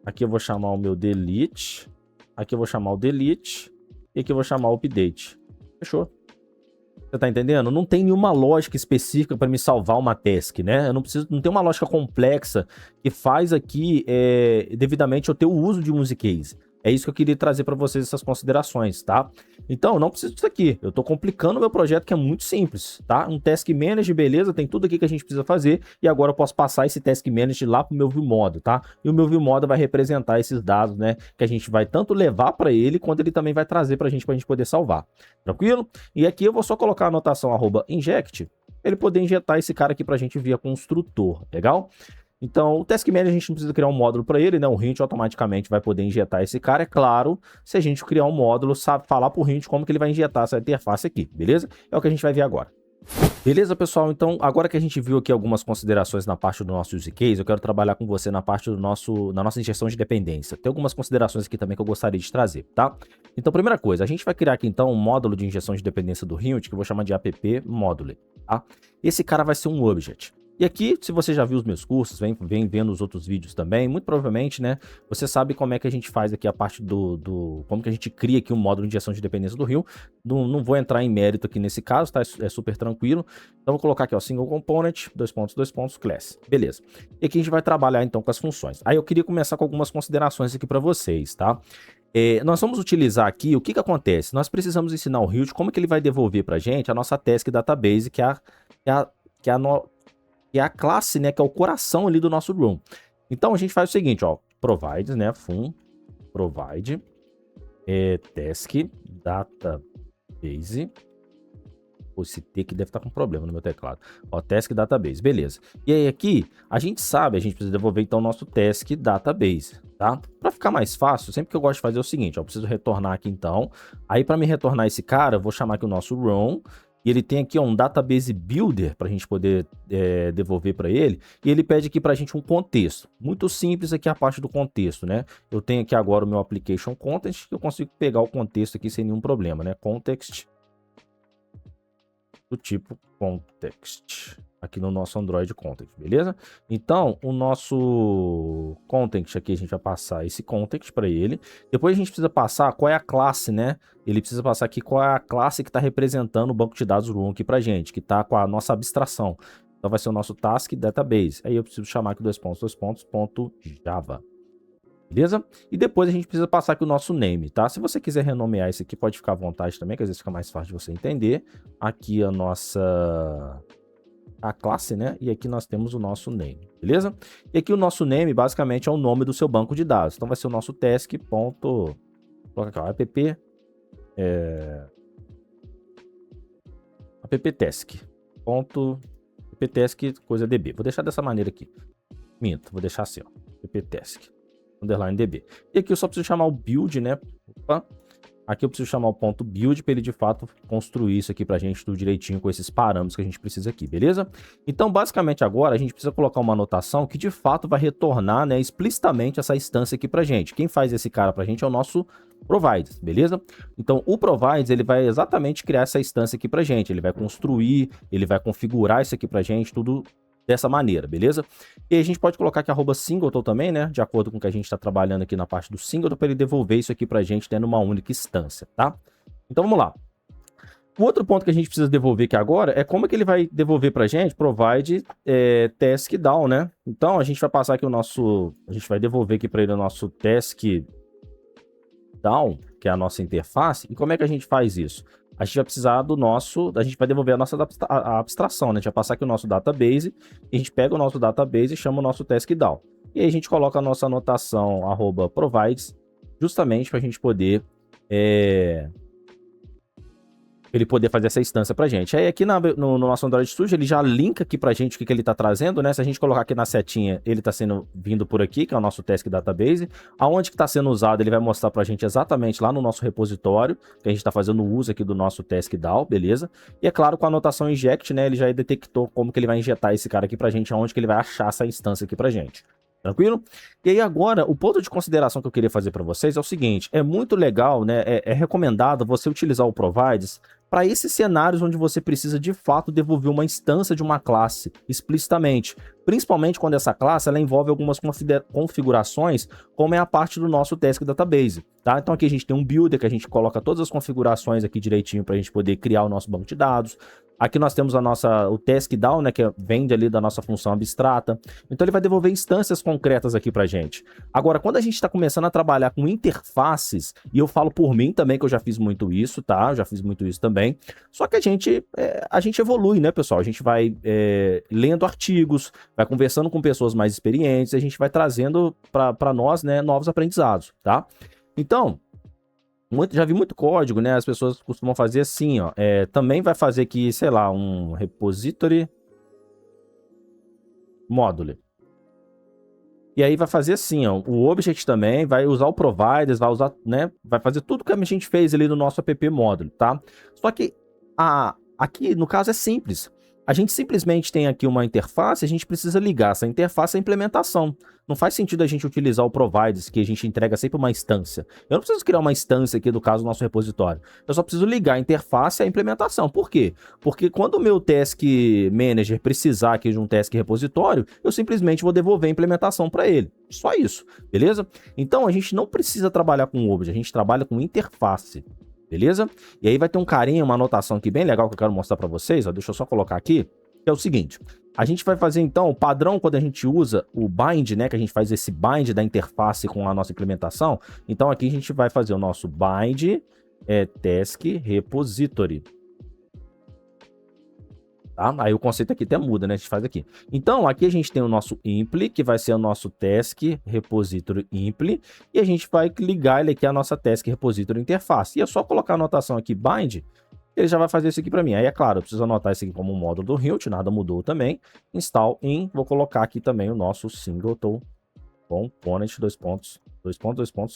aqui eu vou chamar o meu delete, aqui eu vou chamar o delete e aqui eu vou chamar o update. Fechou? Você tá entendendo? Não tem nenhuma lógica específica para me salvar uma task, né? Eu não tem uma lógica complexa que faz aqui devidamente eu ter o uso de um use case. É isso que eu queria trazer para vocês, essas considerações, tá? Então, eu não preciso disso aqui. Eu tô complicando o meu projeto, que é muito simples, tá? Um task manager, beleza, tem tudo aqui que a gente precisa fazer. E agora eu posso passar esse task manager lá pro meu ViewModel, tá? E o meu ViewModel vai representar esses dados, né? Que a gente vai tanto levar para ele, quanto ele também vai trazer pra gente poder salvar. Tranquilo? E aqui eu vou só colocar a anotação @inject, ele poder injetar esse cara aqui pra gente via construtor, legal? Então, o Task Manager a gente não precisa criar um módulo para ele, né? O Hint automaticamente vai poder injetar esse cara, é claro, se a gente criar um módulo, sabe falar pro Hint como que ele vai injetar essa interface aqui, beleza? É o que a gente vai ver agora. Beleza, pessoal? Então, agora que a gente viu aqui algumas considerações na parte do nosso use case, eu quero trabalhar com você na parte na nossa injeção de dependência. Tem algumas considerações aqui também que eu gostaria de trazer, tá? Então, primeira coisa, a gente vai criar aqui então um módulo de injeção de dependência do Hint, que eu vou chamar de app module, tá? Esse cara vai ser um objet. E aqui, se você já viu os meus cursos, vem vendo os outros vídeos também, muito provavelmente, né, você sabe como é que a gente faz aqui a parte como que a gente cria aqui um módulo de injeção de dependência do Hint. Não vou entrar em mérito aqui nesse caso, tá? É super tranquilo. Então, vou colocar aqui, ó, single component, class. Beleza. E aqui a gente vai trabalhar, então, com as funções. Aí eu queria começar com algumas considerações aqui para vocês, tá? Nós vamos utilizar aqui, o que acontece? Nós precisamos ensinar o Hint como que ele vai devolver pra gente a nossa task database, que é a classe, né, que é o coração ali do nosso room. Então a gente faz o seguinte, ó, provide, né, fun provide task database. Esse T que deve estar com problema no meu teclado. Ó, task database, beleza. E aí aqui, a gente sabe, a gente precisa devolver então o nosso task database, tá? Para ficar mais fácil, sempre que eu gosto de fazer é o seguinte, ó, eu preciso retornar aqui então. Aí para me retornar esse cara, eu vou chamar aqui o nosso room. E ele tem aqui ó, um database builder para a gente poder devolver para ele. E ele pede aqui para a gente um contexto. Muito simples aqui a parte do contexto, né? Eu tenho aqui agora o meu application context, que eu consigo pegar o contexto aqui sem nenhum problema, né? Context do tipo context. Aqui no nosso Android Context, beleza? Então, o nosso context aqui, a gente vai passar esse context para ele. Depois a gente precisa passar qual é a classe, né? Ele precisa passar aqui qual é a classe que está representando o banco de dados room aqui para gente, que está com a nossa abstração. Então vai ser o nosso task database. Aí eu preciso chamar aqui ponto Java. Beleza? E depois a gente precisa passar aqui o nosso name, tá? Se você quiser renomear isso aqui, pode ficar à vontade também, que às vezes fica mais fácil de você entender. Aqui a classe, né? E aqui nós temos o nosso name, beleza? E aqui o nosso name, basicamente, é o nome do seu banco de dados. Então vai ser o nosso task. Coloca aqui, ó, apptask. apptask coisa db. Vou deixar dessa maneira aqui. Minto, vou deixar assim, ó. apptask underline db. E aqui eu só preciso chamar o build, né? Opa. Aqui eu preciso chamar o ponto build para ele de fato construir isso aqui pra gente tudo direitinho com esses parâmetros que a gente precisa aqui, beleza? Então, basicamente agora a gente precisa colocar uma anotação que de fato vai retornar, né, explicitamente essa instância aqui pra gente. Quem faz esse cara pra gente é o nosso provides, beleza? Então, o provides, ele vai exatamente criar essa instância aqui pra gente. Ele vai construir, ele vai configurar isso aqui pra gente, tudo dessa maneira, beleza? E a gente pode colocar aqui @singleton também, né? De acordo com o que a gente está trabalhando aqui na parte do singleton, para ele devolver isso aqui para a gente dentro de uma única instância, tá? Então vamos lá. O outro ponto que a gente precisa devolver aqui agora é como é que ele vai devolver para a gente provide task down, né? Então a gente vai passar aqui a gente vai devolver aqui para ele o nosso task down, que é a nossa interface. E como é que a gente faz isso? A gente vai precisar a gente vai devolver a nossa abstração, né? A gente vai passar aqui o nosso database, e a gente pega o nosso database e chama o nosso task down. E aí a gente coloca a nossa anotação @provides, justamente para a gente poder ele poder fazer essa instância pra gente. Aí aqui no nosso Android Studio, ele já linka aqui pra gente o que ele tá trazendo, né? Se a gente colocar aqui na setinha, ele tá vindo por aqui, que é o nosso task database. Aonde que tá sendo usado, ele vai mostrar pra gente exatamente lá no nosso repositório, que a gente tá fazendo uso aqui do nosso task down, beleza? E é claro, com a anotação inject, né? Ele já detectou como que ele vai injetar esse cara aqui pra gente, aonde que ele vai achar essa instância aqui pra gente. Tranquilo? E aí agora, o ponto de consideração que eu queria fazer para vocês é o seguinte, é muito legal, né, é recomendado você utilizar o provides para esses cenários onde você precisa de fato devolver uma instância de uma classe explicitamente, principalmente quando essa classe ela envolve algumas configurações, como é a parte do nosso task database, tá? Então aqui a gente tem um builder que a gente coloca todas as configurações aqui direitinho para a gente poder criar o nosso banco de dados. Aqui nós temos o task down, né, que vem ali da nossa função abstrata. Então ele vai devolver instâncias concretas aqui pra gente. Agora, quando a gente está começando a trabalhar com interfaces, e eu falo por mim também que eu já fiz muito isso, tá? Eu já fiz muito isso também. Só que a gente evolui, né, pessoal? A gente vai lendo artigos, vai conversando com pessoas mais experientes, a gente vai trazendo para nós, né, novos aprendizados, tá? Então, já vi muito código, né? As pessoas costumam fazer assim, ó. Também vai fazer aqui, sei lá, um repository módulo. E aí vai fazer assim, ó. O object também vai usar o providers, vai usar, né? Vai fazer tudo que a gente fez ali no nosso app módulo, tá? Só que aqui, no caso, é simples. A gente simplesmente tem aqui uma interface, a gente precisa ligar essa interface à implementação. Não faz sentido a gente utilizar o providers, que a gente entrega sempre uma instância. Eu não preciso criar uma instância aqui, no caso do nosso repositório. Eu só preciso ligar a interface à implementação. Por quê? Porque quando o meu task manager precisar aqui de um task repositório, eu simplesmente vou devolver a implementação para ele. Só isso, beleza? Então a gente não precisa trabalhar com object, a gente trabalha com interface. Beleza? E aí vai ter um carinha, uma anotação aqui bem legal que eu quero mostrar para vocês, ó, deixa eu só colocar aqui, que é o seguinte, a gente vai fazer então o padrão quando a gente usa o bind, né, que a gente faz esse bind da interface com a nossa implementação, então aqui a gente vai fazer o nosso bind task repository. Tá? Aí o conceito aqui até muda, né? A gente faz aqui. Então, aqui a gente tem o nosso impl, que vai ser o nosso task repository impl, e a gente vai ligar ele aqui à nossa task repository interface. E é só colocar a anotação aqui bind, ele já vai fazer isso aqui para mim. Aí é claro, eu preciso anotar isso aqui como um módulo do Hilt, nada mudou também. Install in, vou colocar aqui também o nosso singleton component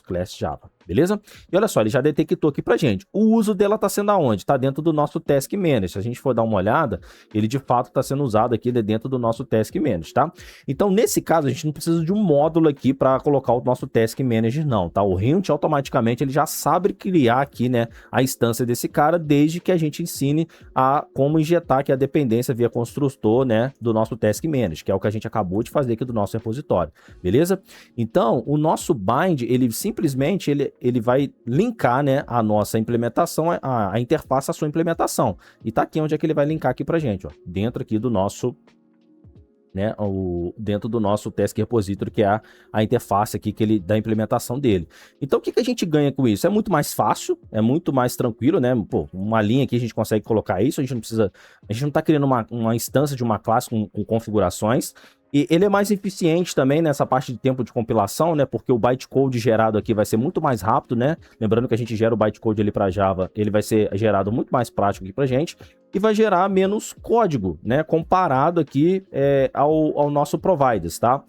class Java, beleza? E olha só, ele já detectou aqui pra gente. O uso dela tá sendo aonde? Tá dentro do nosso Task Manager. Se a gente for dar uma olhada, ele de fato tá sendo usado aqui dentro do nosso Task Manager, tá? Então, nesse caso, a gente não precisa de um módulo aqui para colocar o nosso Task Manager, não, tá? O Hint, automaticamente, ele já sabe criar aqui, né, a instância desse cara, desde que a gente ensine a como injetar aqui a dependência via construtor, né, do nosso Task Manager, que é o que a gente acabou de fazer aqui do nosso repositório, beleza? Então, o nosso bind, ele simplesmente ele vai linkar, né, a nossa implementação, a interface à sua implementação. E tá aqui onde é que ele vai linkar aqui pra gente, ó, dentro aqui do nosso né, dentro do nosso Task Repository, que é a interface aqui da implementação dele. Então, o que a gente ganha com isso? É muito mais fácil, é muito mais tranquilo, né? Pô, uma linha aqui a gente consegue colocar isso, a gente não está criando uma instância de uma classe com configurações. E ele é mais eficiente também nessa parte de tempo de compilação, né? Porque o bytecode gerado aqui vai ser muito mais rápido, né? Lembrando que a gente gera o bytecode ali para Java, ele vai ser gerado muito mais prático aqui para gente e vai gerar menos código, né? Comparado aqui ao nosso providers, tá?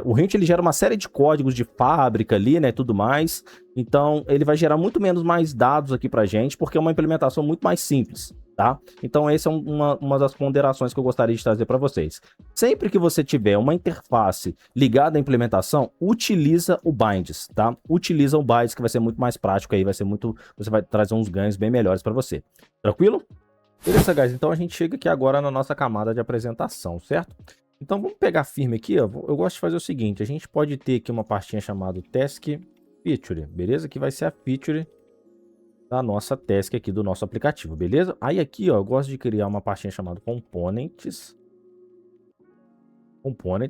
O Hint ele gera uma série de códigos de fábrica ali, né? Tudo mais. Então ele vai gerar muito menos mais dados aqui para gente, porque é uma implementação muito mais simples. Tá? Então essa é uma das ponderações que eu gostaria de trazer para vocês. Sempre que você tiver uma interface ligada à implementação, utiliza o Binds, tá? Utiliza o Binds, que vai ser muito mais prático aí, você vai trazer uns ganhos bem melhores para você. Tranquilo? Beleza, guys? Então a gente chega aqui agora na nossa camada de apresentação, certo? Então vamos pegar firme aqui, ó. Eu gosto de fazer o seguinte, a gente pode ter aqui uma pastinha chamada Task Feature, beleza? Que vai ser a feature da nossa task aqui do nosso aplicativo, beleza? Aí aqui, ó, eu gosto de criar uma pastinha chamada Components,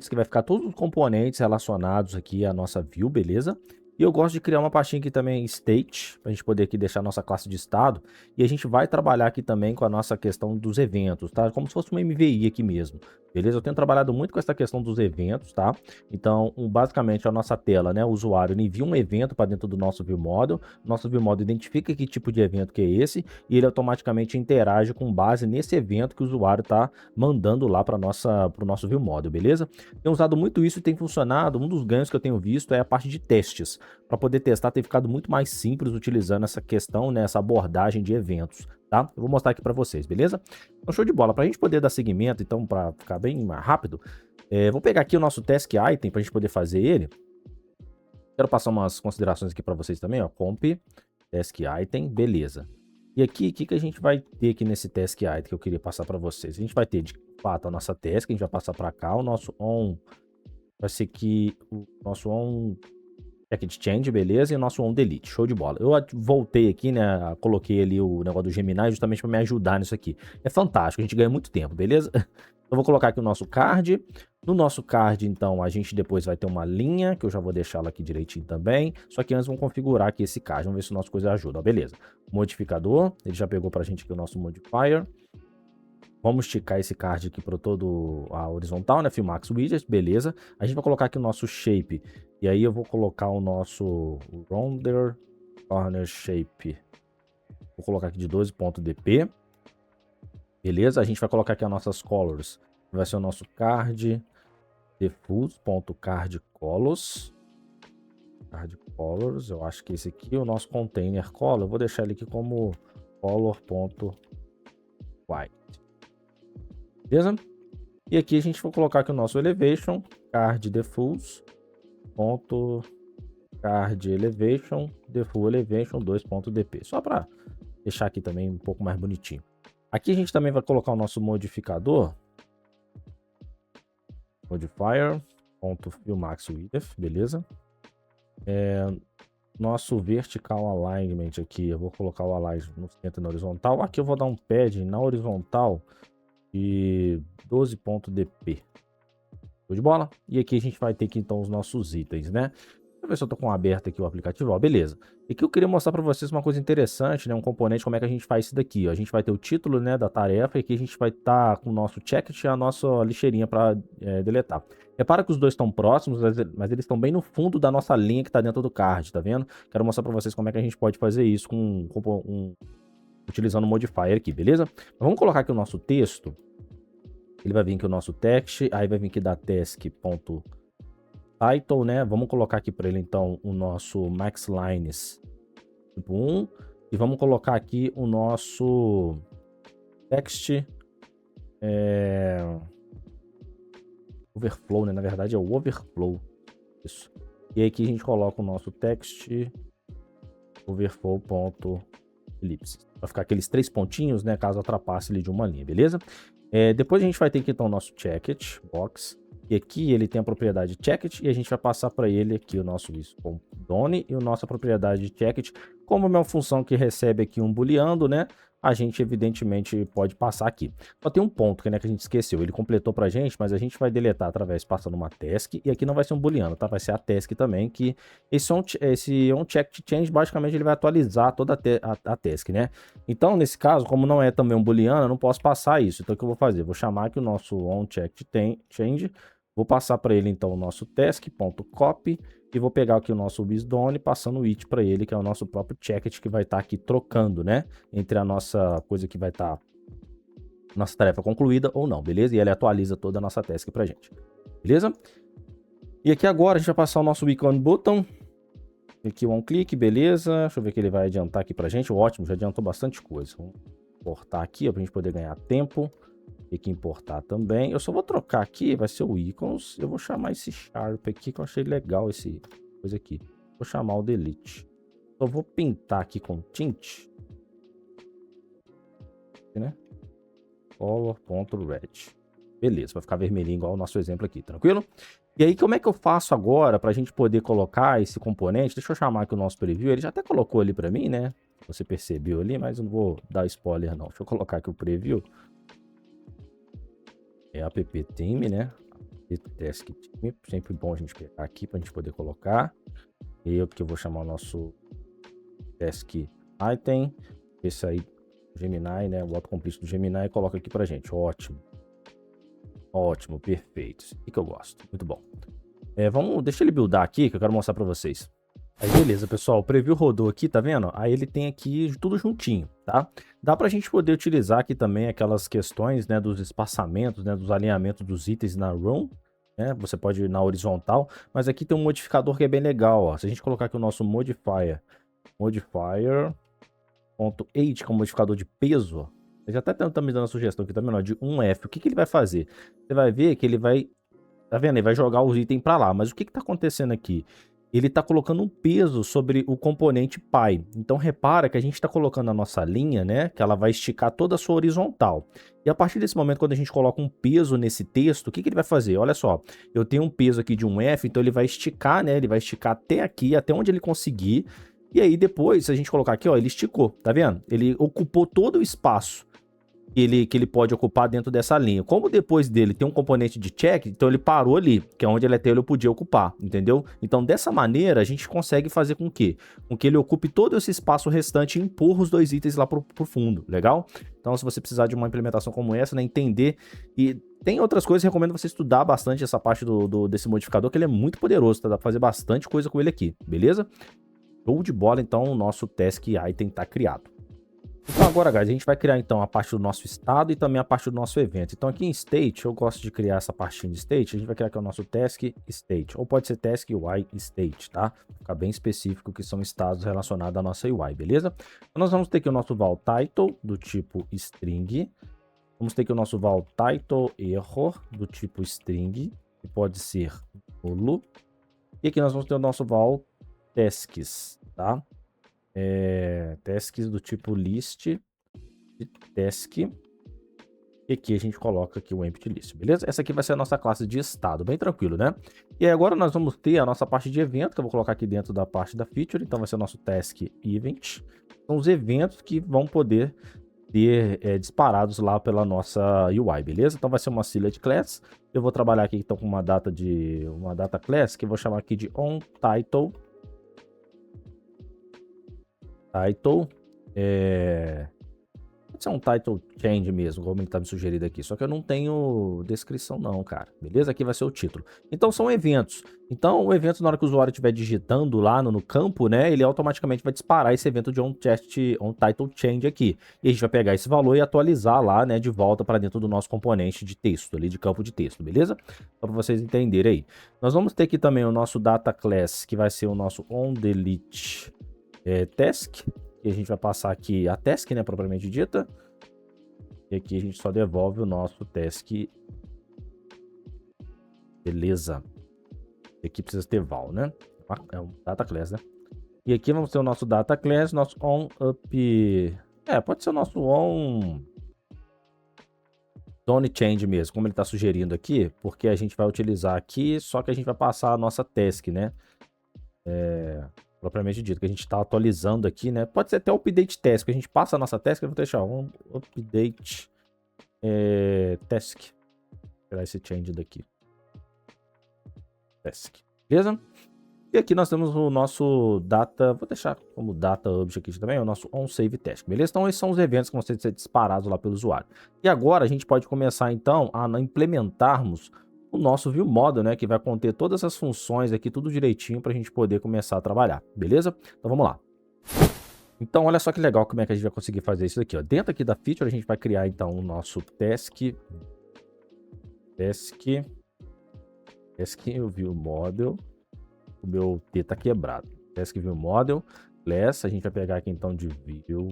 que vai ficar todos os componentes relacionados aqui à nossa view, beleza? E eu gosto de criar uma pastinha aqui também State, para a gente poder aqui deixar a nossa classe de estado. E a gente vai trabalhar aqui também com a nossa questão dos eventos, tá? Como se fosse uma MVI aqui mesmo, beleza? Eu tenho trabalhado muito com essa questão dos eventos, tá? Então, basicamente, a nossa tela, né? O usuário envia um evento para dentro do nosso ViewModel. Nosso ViewModel identifica que tipo de evento que é esse e ele automaticamente interage com base nesse evento que o usuário está mandando lá para o nosso ViewModel, beleza? Tenho usado muito isso e tem funcionado. Um dos ganhos que eu tenho visto é a parte de testes. Para poder testar, tem ficado muito mais simples utilizando essa questão, né, essa abordagem de eventos, tá? Eu vou mostrar aqui para vocês, beleza? Então, show de bola. Para a gente poder dar seguimento, então, para ficar bem mais rápido, vou pegar aqui o nosso Task Item para a gente poder fazer ele. Quero passar umas considerações aqui para vocês também, ó. Comp, Task Item, beleza. E aqui, o que a gente vai ter aqui nesse Task Item que eu queria passar para vocês? A gente vai ter, de fato, a nossa task, a gente vai passar para cá, o nosso on vai ser aqui o nosso on Package Change, beleza? E o nosso on delete, show de bola. Eu voltei aqui, né? Coloquei ali o negócio do Gemini justamente para me ajudar nisso aqui. É fantástico, a gente ganha muito tempo, beleza? Então vou colocar aqui o nosso card. No nosso card, então, a gente depois vai ter uma linha, que eu já vou deixar ela aqui direitinho também. Só que antes vamos configurar aqui esse card, vamos ver se o nosso coisa ajuda, ó, beleza. Modificador, ele já pegou pra gente aqui o nosso modifier. Vamos esticar esse card aqui para todo a horizontal, né? Filmax Widget, beleza. A gente vai colocar aqui o nosso shape. E aí eu vou colocar o nosso Ronder Corner Shape. Vou colocar aqui de 12.dp. Beleza? A gente vai colocar aqui as nossas colors. Vai ser o nosso card diffuse.cardColors. Card colors, eu acho que esse aqui é o nosso container color. Eu vou deixar ele aqui como color.white. Beleza? E aqui a gente vai colocar aqui o nosso elevation, card diffuse, card elevation, diffuse elevation 2.dp. Só para deixar aqui também um pouco mais bonitinho. Aqui a gente também vai colocar o nosso modificador, modifier.fillMaxWidth, beleza? Nosso vertical alignment aqui, eu vou colocar o align no centro e na horizontal. Aqui eu vou dar um pad na horizontal de 12.dp. Show de bola? E aqui a gente vai ter aqui então os nossos itens, né? Deixa eu ver se eu tô com aberto aqui o aplicativo. Ó, beleza. E aqui eu queria mostrar para vocês uma coisa interessante, né? Um componente, como é que a gente faz isso daqui. Ó. A gente vai ter o título, né, da tarefa e aqui a gente vai estar com o nosso checket e a nossa lixeirinha para deletar. Repara que os dois estão próximos, mas eles estão bem no fundo da nossa linha que está dentro do card, tá vendo? Quero mostrar para vocês como é que a gente pode fazer isso utilizando o modifier aqui, beleza? Então, vamos colocar aqui o nosso texto. Ele vai vir aqui o nosso text, aí vai vir aqui da task.title, né? Vamos colocar aqui para ele então o nosso maxlines tipo 1 e vamos colocar aqui o nosso text overflow, né? Na verdade é o overflow. Isso. E aí aqui a gente coloca o nosso text overflow.ellipse. Vai ficar aqueles 3 pontinhos, né? Caso ultrapasse ali de uma linha, beleza? Depois a gente vai ter aqui então o nosso checket box. E aqui ele tem a propriedade checket e a gente vai passar para ele aqui o nosso done e a nossa propriedade checket como uma função que recebe aqui um booleano, né? a gente evidentemente pode passar aqui. Só tem um ponto que, né, que a gente esqueceu. Ele completou pra gente, mas a gente vai deletar através passando uma task. E aqui não vai ser um booleano, tá? Vai ser a task também, que esse onChecked_Change, basicamente, ele vai atualizar toda a task, né? Então, nesse caso, como não é também um booleano, eu não posso passar isso. Então, o que eu vou fazer? Vou chamar aqui o nosso onChecked_Change, vou passar para ele, então, o nosso task.copy, e vou pegar aqui o nosso WisDone, passando o it para ele, que é o nosso próprio checket, que vai estar aqui trocando, né? Entre a nossa coisa que vai estar... nossa tarefa concluída ou não, beleza? E ele atualiza toda a nossa task pra gente, beleza? E aqui agora a gente vai passar o nosso Icon Button. Aqui um clique, beleza. Deixa eu ver que ele vai adiantar aqui pra gente. Ótimo, já adiantou bastante coisa. Vamos importar aqui, ó, pra gente poder ganhar tempo. Tem que importar também. Eu só vou trocar aqui, vai ser o icons. Eu vou chamar esse Sharp aqui, que eu achei legal esse coisa aqui. Vou chamar o Delete. Só vou pintar aqui com Tint. Né? Color.red. Beleza, vai ficar vermelhinho igual o nosso exemplo aqui, tranquilo? E aí, como é que eu faço agora pra gente poder colocar esse componente? Deixa eu chamar aqui o nosso preview. Ele já até colocou ali pra mim, né? Você percebeu ali, mas eu não vou dar spoiler não. Deixa eu colocar aqui o preview. É app theme, né? Task theme, sempre bom a gente pegar aqui para a gente poder colocar. E eu que vou chamar o nosso task item, esse aí Gemini, né? O autocomplete do Gemini, e coloca aqui pra gente. Ótimo, ótimo, perfeito. Isso que eu gosto, muito bom. Deixa ele buildar aqui que eu quero mostrar para vocês. Aí beleza, pessoal, o preview rodou aqui, tá vendo? Aí ele tem aqui tudo juntinho, tá? Dá pra gente poder utilizar aqui também aquelas questões, né, dos espaçamentos, né, dos alinhamentos dos itens na row, né? Você pode ir na horizontal, mas aqui tem um modificador que é bem legal, ó. Se a gente colocar aqui o nosso modifier.age, que é um modificador de peso, ó. Ele já até tá me dando a sugestão aqui, tá vendo? De 1F. O que ele vai fazer? Você vai ver que ele vai... Tá vendo? Ele vai jogar os itens pra lá. Mas o que tá acontecendo aqui? Ele está colocando um peso sobre o componente pi. Então repara que a gente está colocando a nossa linha, né? Que ela vai esticar toda a sua horizontal. E a partir desse momento, quando a gente coloca um peso nesse texto, o que ele vai fazer? Olha só, eu tenho um peso aqui de 1F, então ele vai esticar, né? Ele vai esticar até aqui, até onde ele conseguir. E aí depois, se a gente colocar aqui, ó, ele esticou, tá vendo? Ele ocupou todo o espaço que ele pode ocupar dentro dessa linha. Como depois dele tem um componente de check, então ele parou ali, que é onde ele até ele podia ocupar, entendeu? Então dessa maneira a gente consegue fazer com que ele ocupe todo esse espaço restante e empurra os dois itens lá pro fundo, legal? Então se você precisar de uma implementação como essa, né, entender, e tem outras coisas, recomendo você estudar bastante essa parte desse modificador, que ele é muito poderoso, tá? Dá pra fazer bastante coisa com ele aqui, beleza? Show de bola, então o nosso task item tá criado. Então agora, guys, a gente vai criar então a parte do nosso estado e também a parte do nosso evento. Então aqui em state, eu gosto de criar essa partinha de state, a gente vai criar aqui o nosso task state, ou pode ser task UI state, tá? Ficar bem específico que são estados relacionados à nossa UI, beleza? Então nós vamos ter aqui o nosso val title do tipo string, vamos ter aqui o nosso val title error do tipo string, que pode ser nulo, e aqui nós vamos ter o nosso val tasks, tá? Tasks do tipo list de task, e aqui a gente coloca aqui o empty list, beleza? Essa aqui vai ser a nossa classe de estado, bem tranquilo, né? E aí agora nós vamos ter a nossa parte de evento, que eu vou colocar aqui dentro da parte da feature, então vai ser o nosso task event, são os eventos que vão poder ser disparados lá pela nossa UI, beleza? Então vai ser uma select class, eu vou trabalhar aqui então com uma data class, que eu vou chamar aqui de onTitle, pode ser um title change mesmo, como ele tá me sugerindo aqui, só que eu não tenho descrição não, cara, beleza? Aqui vai ser o título. Então são eventos. Então o evento, na hora que o usuário estiver digitando lá no campo, né, ele automaticamente vai disparar esse evento de onTitle change aqui. E a gente vai pegar esse valor e atualizar lá, né, de volta para dentro do nosso componente de texto, ali de campo de texto, beleza? Só para vocês entenderem aí. Nós vamos ter aqui também o nosso data class, que vai ser o nosso onDelete task, e a gente vai passar aqui a task, né, propriamente dita, e aqui a gente só devolve o nosso task, beleza? E aqui precisa ter val, né? É um data class, né? E aqui vamos ter o nosso data class, nosso onUp, pode ser o nosso onChange mesmo, como ele está sugerindo aqui, porque a gente vai utilizar aqui, só que a gente vai passar a nossa task, né? propriamente dito, que a gente está atualizando aqui, né? Pode ser até o update task, que a gente passa a nossa task, eu vou deixar um update task. Vou tirar esse change daqui. Task. Beleza? E aqui nós temos o nosso data, vou deixar como data object aqui também, o nosso onSave task, beleza? Então esses são os eventos que vão ser disparados lá pelo usuário. E agora a gente pode começar então a implementarmos o nosso view model, né, que vai conter todas as funções aqui, tudo direitinho para a gente poder começar a trabalhar, beleza? Então vamos lá. Então olha só que legal como é que a gente vai conseguir fazer isso aqui, ó. Dentro aqui da feature a gente vai criar então o nosso task view model. O meu T tá quebrado. Task view model, class, a gente vai pegar aqui então de view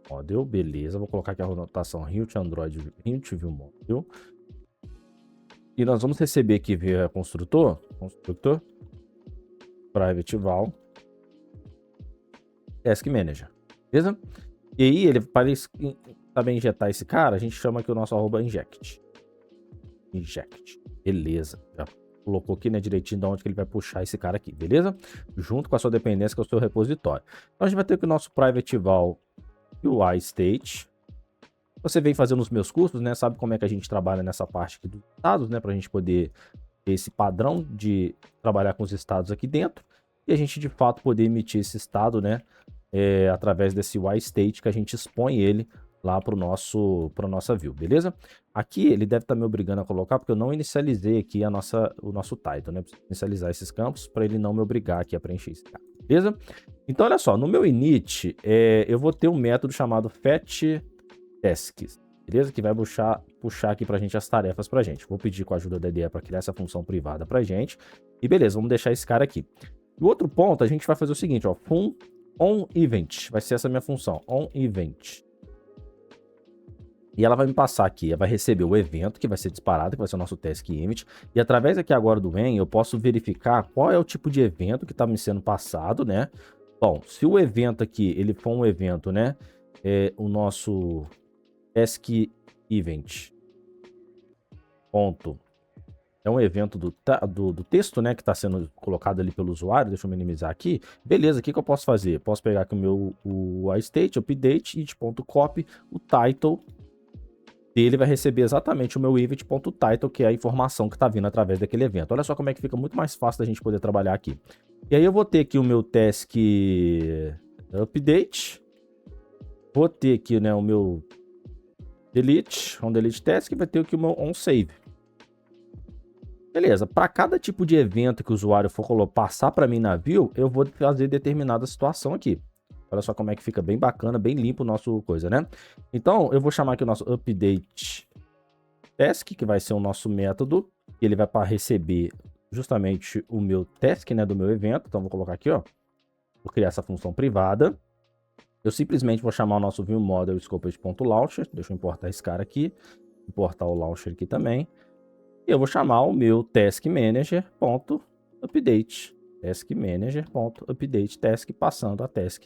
model, beleza. Vou colocar aqui a anotação Hint Android, Hint view model. E nós vamos receber aqui via construtor, private val, task manager, beleza? E aí ele para saber injetar esse cara, a gente chama aqui o nosso arroba inject. Beleza, já colocou aqui, né, direitinho de onde que ele vai puxar esse cara aqui, beleza? Junto com a sua dependência, que é o seu repositório. Então a gente vai ter aqui o nosso private val UI state. Você vem fazendo os meus cursos, né, sabe como é que a gente trabalha nessa parte aqui dos estados, né, pra gente poder ter esse padrão de trabalhar com os estados aqui dentro e a gente de fato poder emitir esse estado, né, através desse UI state que a gente expõe ele lá para nossa view, beleza? Aqui ele deve estar me obrigando a colocar, porque eu não inicializei aqui o nosso title, né? Preciso inicializar esses campos para ele não me obrigar aqui a preencher esse cara, beleza? Então, olha só, no meu init, eu vou ter um método chamado fetch tasks, beleza? Que vai puxar aqui pra gente as tarefas pra gente. Vou pedir com a ajuda da IDE para criar essa função privada pra gente. E beleza, vamos deixar esse cara aqui. E o outro ponto, a gente vai fazer o seguinte, ó, fun on event, vai ser essa minha função, on event. E ela vai me passar aqui, ela vai receber o evento que vai ser disparado, que vai ser o nosso task image. E através aqui agora do when, eu posso verificar qual é o tipo de evento que está me sendo passado, né? Bom, se o evento aqui, ele for um evento, né? O nosso task event. Ponto. É um evento do texto, né? Que está sendo colocado ali pelo usuário. Deixa eu minimizar aqui. Beleza, o que eu posso fazer? Posso pegar aqui o state, update, it.copy, o title. Ele vai receber exatamente o meu event.title, que é a informação que está vindo através daquele evento. Olha só como é que fica muito mais fácil da gente poder trabalhar aqui. E aí eu vou ter aqui o meu task update. Vou ter aqui, né, o meu delete, onDelete task, e vai ter aqui o meu onSave. Beleza, para cada tipo de evento que o usuário for passar para mim na view, eu vou fazer determinada situação aqui. Olha só como é que fica bem bacana, bem limpo o nosso coisa, né? Então, eu vou chamar aqui o nosso update task, que vai ser o nosso método. E ele vai para receber justamente o meu task, né, do meu evento. Então, vou colocar aqui, ó. Vou criar essa função privada. Eu simplesmente vou chamar o nosso view model scoped.launcher. Deixa eu importar esse cara aqui. Importar o launcher aqui também. E eu vou chamar o meu task manager.update. Task manager.update task, passando a task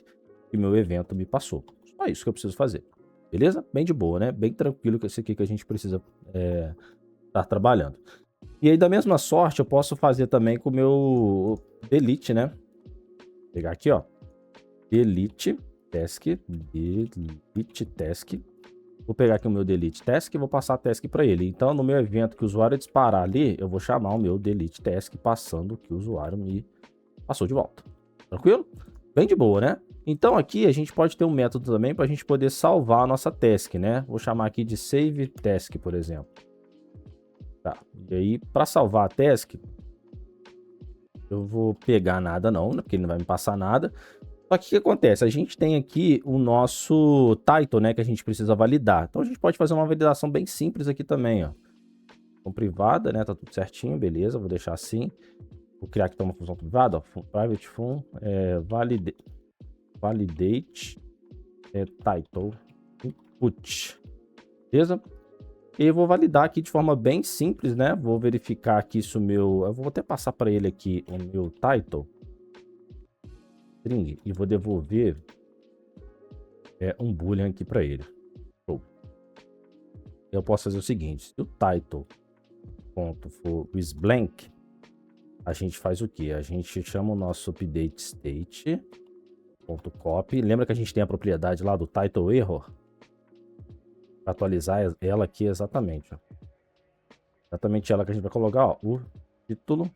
que meu evento me passou. Só isso que eu preciso fazer. Beleza? Bem de boa, né? Bem tranquilo que esse aqui que a gente precisa estar trabalhando. E aí, da mesma sorte, eu posso fazer também com o meu delete, né? Vou pegar aqui, ó. Delete task. Vou pegar aqui o meu delete task e vou passar a task para ele. Então, no meu evento que o usuário disparar ali, eu vou chamar o meu delete task passando o que o usuário me passou de volta. Tranquilo? Bem de boa, né? Então aqui a gente pode ter um método também para a gente poder salvar a nossa task, né? Vou chamar aqui de save task, por exemplo. Tá. E aí, para salvar a task, eu vou pegar nada não, né? Porque ele não vai me passar nada. Só que o que acontece? A gente tem aqui o nosso title, né? Que a gente precisa validar. Então a gente pode fazer uma validação bem simples aqui também, ó. Função privada, né? Tá tudo certinho, beleza. Vou deixar assim. Vou criar aqui uma função privada, ó. Private fun, validate title input, beleza? E eu vou validar aqui de forma bem simples, né? Vou verificar aqui se o meu... Eu vou até passar para ele aqui o meu title string e vou devolver um boolean aqui para ele. Show. Eu posso fazer o seguinte: se o title ponto for is blank, a gente faz o quê? A gente chama o nosso update state.copy. Lembra que a gente tem a propriedade lá do title error? Para atualizar ela aqui exatamente, ó. Exatamente ela que a gente vai colocar, ó. O título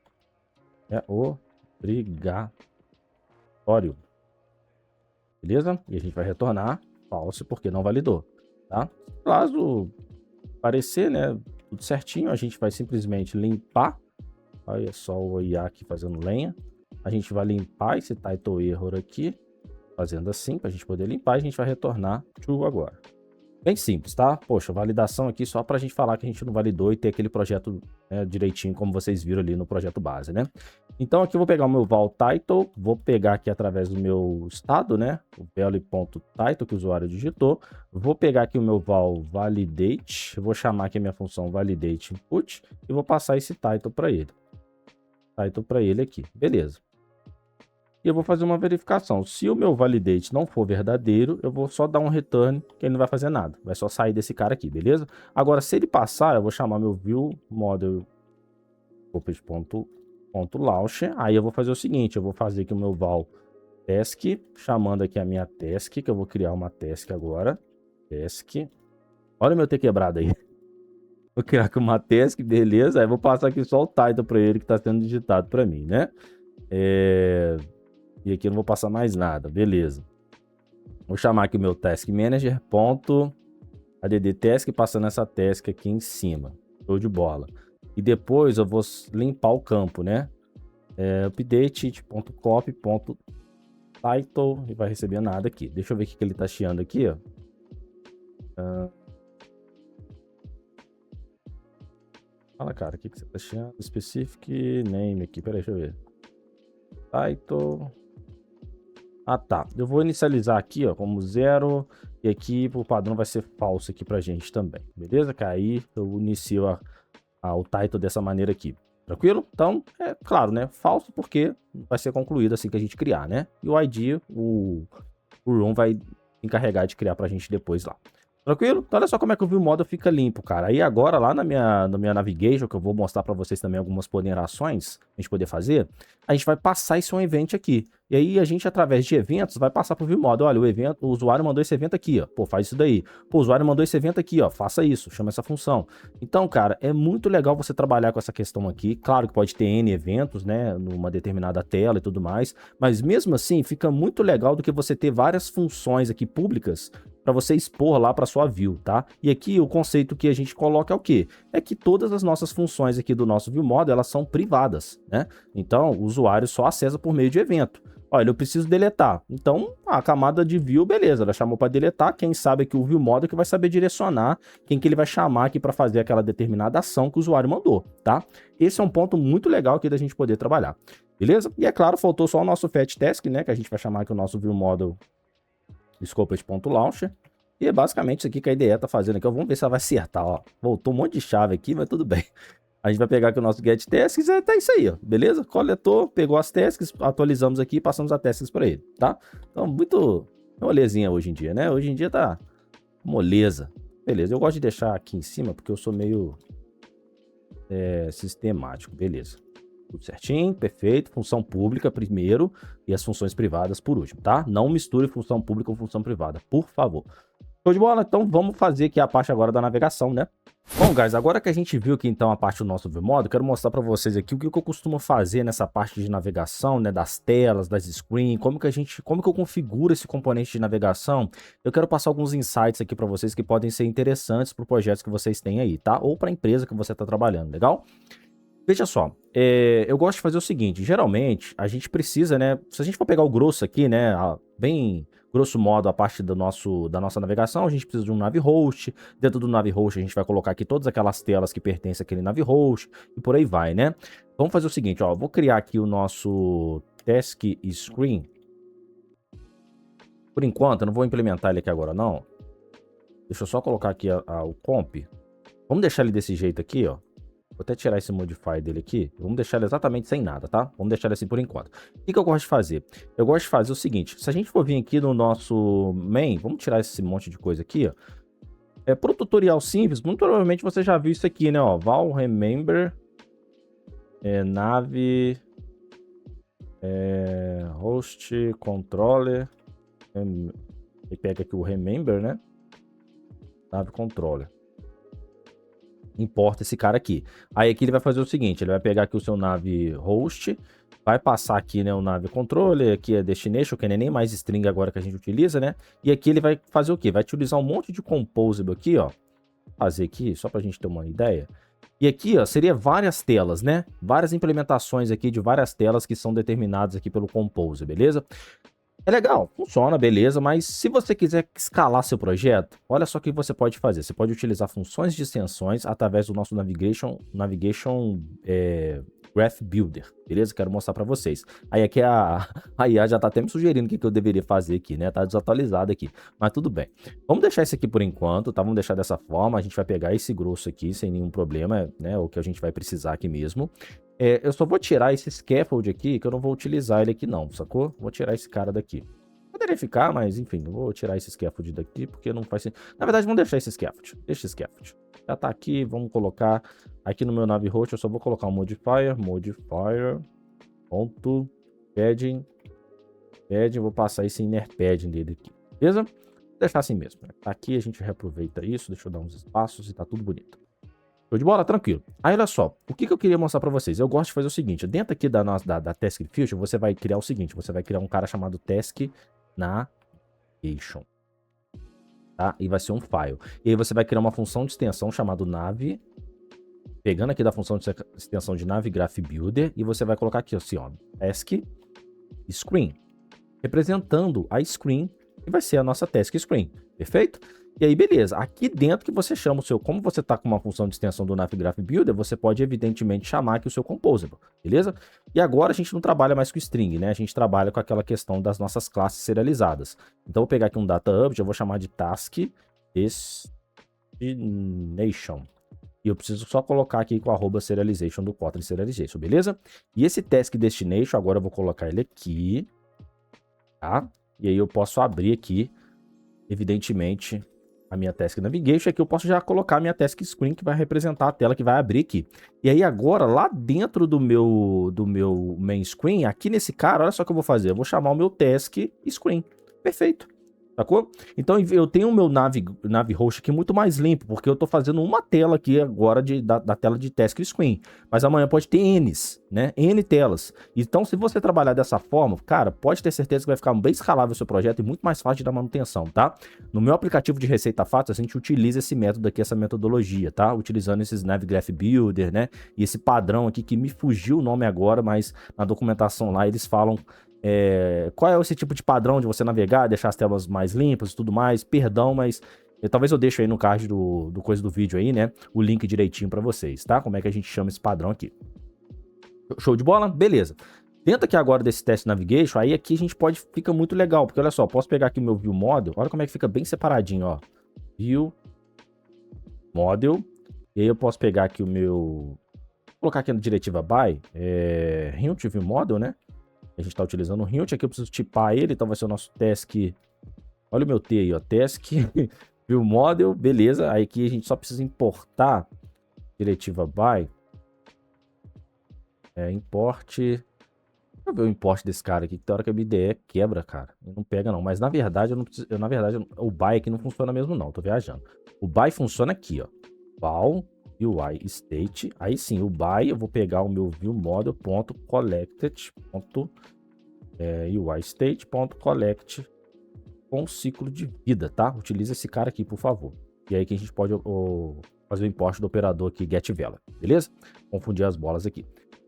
é obrigatório. Beleza? E a gente vai retornar falso porque não validou, tá? Caso parecer, né, tudo certinho, a gente vai simplesmente limpar. Olha só o IA aqui fazendo lenha. A gente vai limpar esse title error aqui, fazendo assim, para a gente poder limpar. A gente vai retornar true agora. Bem simples, tá? Poxa, validação aqui só para a gente falar que a gente não validou e ter aquele projeto, né, direitinho, como vocês viram ali no projeto base, né? Então aqui eu vou pegar o meu val title, vou pegar aqui através do meu estado, né? O value.title que o usuário digitou. Vou pegar aqui o meu val validate, vou chamar aqui a minha função validate input e vou passar esse title para ele. Title para ele aqui, beleza. E eu vou fazer uma verificação. Se o meu validate não for verdadeiro, eu vou só dar um return, que ele não vai fazer nada. Vai só sair desse cara aqui, beleza? Agora, se ele passar, eu vou chamar meu view model .launcher. Aí eu vou fazer o seguinte, eu vou fazer aqui o meu val task, chamando aqui a minha task, que eu vou criar uma task agora. Task. Olha o meu ter quebrado aí. Vou criar aqui uma task, beleza? Aí vou passar aqui só o title para ele que está sendo digitado para mim, né? E aqui eu não vou passar mais nada, beleza. Vou chamar aqui o meu task manager, .add task, passando essa task aqui em cima. Show de bola. E depois eu vou limpar o campo, né? Update.copy.title e vai receber nada aqui. Deixa eu ver o que ele tá chiando aqui, ó. Fala, cara, o que você tá chiando? Specific name aqui, peraí, deixa eu ver. Title... Ah, tá. Eu vou inicializar aqui, ó, como 0. E aqui, por padrão, vai ser falso aqui pra gente também. Beleza? Que aí eu inicio o title dessa maneira aqui. Tranquilo? Então, é claro, né? Falso porque vai ser concluído assim que a gente criar, né? E o ID, o room vai encarregar de criar pra gente depois lá. Tranquilo? Então olha só como é que o view model fica limpo, cara. Aí agora lá na minha navigation, que eu vou mostrar para vocês também algumas ponderações a gente poder fazer, a gente vai passar esse evento aqui. E aí a gente, através de eventos, vai passar pro view model. Olha, o usuário mandou esse evento aqui, ó. Pô, faz isso daí. Pô, o usuário mandou esse evento aqui, ó. Faça isso, chama essa função. Então, cara, é muito legal você trabalhar com essa questão aqui. Claro que pode ter N eventos, né, numa determinada tela e tudo mais, mas mesmo assim fica muito legal do que você ter várias funções aqui públicas para você expor lá para sua view, tá? E aqui o conceito que a gente coloca é o quê? É que todas as nossas funções aqui do nosso view model, elas são privadas, né? Então, o usuário só acessa por meio de evento. Olha, eu preciso deletar. Então, a camada de view, beleza, ela chamou para deletar. Quem sabe aqui o view model que vai saber direcionar quem que ele vai chamar aqui para fazer aquela determinada ação que o usuário mandou, tá? Esse é um ponto muito legal aqui da gente poder trabalhar, beleza? E é claro, faltou só o nosso fetch task, né, que a gente vai chamar aqui o nosso view model Scoped.launcher. E é basicamente isso aqui que a IDE tá fazendo aqui. Vamos ver se ela vai acertar, ó. Voltou um monte de chave aqui, mas tudo bem. A gente vai pegar aqui o nosso get tasks e tá isso aí, ó. Beleza? Coletou, pegou as tasks, atualizamos aqui e passamos as tasks para ele, tá? Então, muito molezinha hoje em dia, né? Hoje em dia tá moleza. Beleza, eu gosto de deixar aqui em cima porque eu sou meio sistemático. Beleza. Tudo certinho, perfeito. Função pública primeiro e as funções privadas por último, tá? Não misture função pública com função privada, por favor. Show de bola? Então vamos fazer aqui a parte agora da navegação, né? Bom, guys, agora que a gente viu aqui então a parte do nosso view model, quero mostrar para vocês aqui o que eu costumo fazer nessa parte de navegação, né, das telas, das screens, como que eu configuro esse componente de navegação. Eu quero passar alguns insights aqui para vocês que podem ser interessantes para o projeto que vocês têm aí, tá? Ou para a empresa que você está trabalhando, legal? Veja só, eu gosto de fazer o seguinte, geralmente a gente precisa, né, se a gente for pegar o grosso aqui, né, bem grosso modo a parte da nossa navegação, a gente precisa de um nav host, dentro do nav host a gente vai colocar aqui todas aquelas telas que pertencem àquele nav host e por aí vai, né. Vamos fazer o seguinte, ó, vou criar aqui o nosso task screen. Por enquanto, eu não vou implementar ele aqui agora não, deixa eu só colocar aqui o comp, vamos deixar ele desse jeito aqui, ó. Vou até tirar esse modify dele aqui. Vamos deixar ele exatamente sem nada, tá? Vamos deixar ele assim por enquanto. O que eu gosto de fazer? Eu gosto de fazer o seguinte. Se a gente for vir aqui no nosso main, vamos tirar esse monte de coisa aqui, ó. Pro tutorial simples, muito provavelmente você já viu isso aqui, né? Ó, val remember nave, host, controller, e pega aqui o remember, né? Nave controller. Importa esse cara aqui. Aí aqui ele vai fazer o seguinte, ele vai pegar aqui o seu nave host, vai passar aqui, né, o nave controller, aqui é destination, que não é nem mais string agora que a gente utiliza, né? E aqui ele vai fazer o quê? Vai utilizar um monte de composable aqui, ó. Fazer aqui, só pra gente ter uma ideia. E aqui, ó, seria várias telas, né? Várias implementações aqui de várias telas que são determinadas aqui pelo compose, beleza? É legal, funciona, beleza, mas se você quiser escalar seu projeto, olha só o que você pode fazer. Você pode utilizar funções de extensões através do nosso Navigation Graph Builder, beleza? Quero mostrar para vocês. Aí aqui a IA já tá até me sugerindo o que eu deveria fazer aqui, né? Tá desatualizado aqui, mas tudo bem. Vamos deixar isso aqui por enquanto, tá? Vamos deixar dessa forma, a gente vai pegar esse grosso aqui sem nenhum problema, né? O que a gente vai precisar aqui mesmo. Eu só vou tirar esse scaffold aqui, que eu não vou utilizar ele aqui não, sacou? Vou tirar esse cara daqui. Poderia ficar, mas enfim, eu vou tirar esse scaffold daqui, porque não faz sentido. Na verdade, vamos deixar esse scaffold. Deixa esse scaffold. Já tá aqui, vamos colocar aqui no meu nave host, eu só vou colocar um modifier, ponto, padding, vou passar esse inner padding dele aqui, beleza? Vou deixar assim mesmo. Tá aqui, a gente reaproveita isso, deixa eu dar uns espaços e tá tudo bonito. Show de bola? Tranquilo. Aí, olha só. O que eu queria mostrar pra vocês? Eu gosto de fazer o seguinte. Dentro aqui da Task Future, você vai criar o seguinte. Você vai criar um cara chamado Task Navigation. Tá? E vai ser um file. E aí você vai criar uma função de extensão chamada nav. Pegando aqui da função de extensão de Nav Graph Builder. E você vai colocar aqui, assim, ó. Task Screen. Representando a screen. Que vai ser a nossa Task Screen. Perfeito? E aí, beleza. Aqui dentro que você chama o seu... Como você está com uma função de extensão do Nav Graph Builder, você pode, evidentemente, chamar aqui o seu composable. Beleza? E agora a gente não trabalha mais com string, né? A gente trabalha com aquela questão das nossas classes serializadas. Então, eu vou pegar aqui um data object, eu vou chamar de task destination. E eu preciso só colocar aqui com o @serialization do Kotlin serialization, beleza? E esse task destination, agora eu vou colocar ele aqui. Tá? E aí eu posso abrir aqui, evidentemente, a minha Task Navigation. Aqui eu posso já colocar a minha Task Screen, que vai representar a tela que vai abrir aqui. E aí agora, lá dentro do meu main screen, aqui nesse cara, olha só o que eu vou fazer. Eu vou chamar o meu Task Screen. Perfeito. Sacou? Então eu tenho o meu nav host aqui muito mais limpo, porque eu tô fazendo uma tela aqui agora da tela de Task Screen. Mas amanhã pode ter N's, né? N telas. Então, se você trabalhar dessa forma, cara, pode ter certeza que vai ficar bem escalável o seu projeto e muito mais fácil de dar manutenção, tá? No meu aplicativo de receita fácil, a gente utiliza esse método aqui, essa metodologia, tá? Utilizando esses Nav Graph Builder, né? E esse padrão aqui que me fugiu o nome agora, mas na documentação lá eles falam... qual é esse tipo de padrão de você navegar, deixar as telas mais limpas e tudo mais? Perdão, mas talvez eu deixe aí no card do coisa do vídeo aí, né? O link direitinho pra vocês, tá? Como é que a gente chama esse padrão aqui. Show de bola? Beleza. Dentro aqui agora desse Task Navigation, aí aqui a gente fica muito legal, porque olha só, posso pegar aqui o meu View Model, olha como é que fica bem separadinho, ó. View Model, e aí eu posso pegar aqui o meu... Vou colocar aqui na diretiva by, Hint View Model, né? A gente está utilizando o Hint, aqui eu preciso tipar ele, então vai ser o nosso task. Olha o meu T aí, ó, task view model, beleza. Aí aqui a gente só precisa importar diretiva by. Import. Deixa eu ver o import desse cara aqui, que tem hora que a BDE quebra, cara. Não pega não, mas na verdade eu não preciso, o by aqui não funciona mesmo não, tô viajando. O by funciona aqui, ó. Val UI state, aí sim, o by, eu vou pegar o meu view model.collected, UI state.collect com ciclo de vida, tá? Utiliza esse cara aqui, por favor. E aí que a gente pode fazer o import do operador aqui, getValue, beleza? Confundir as bolas aqui.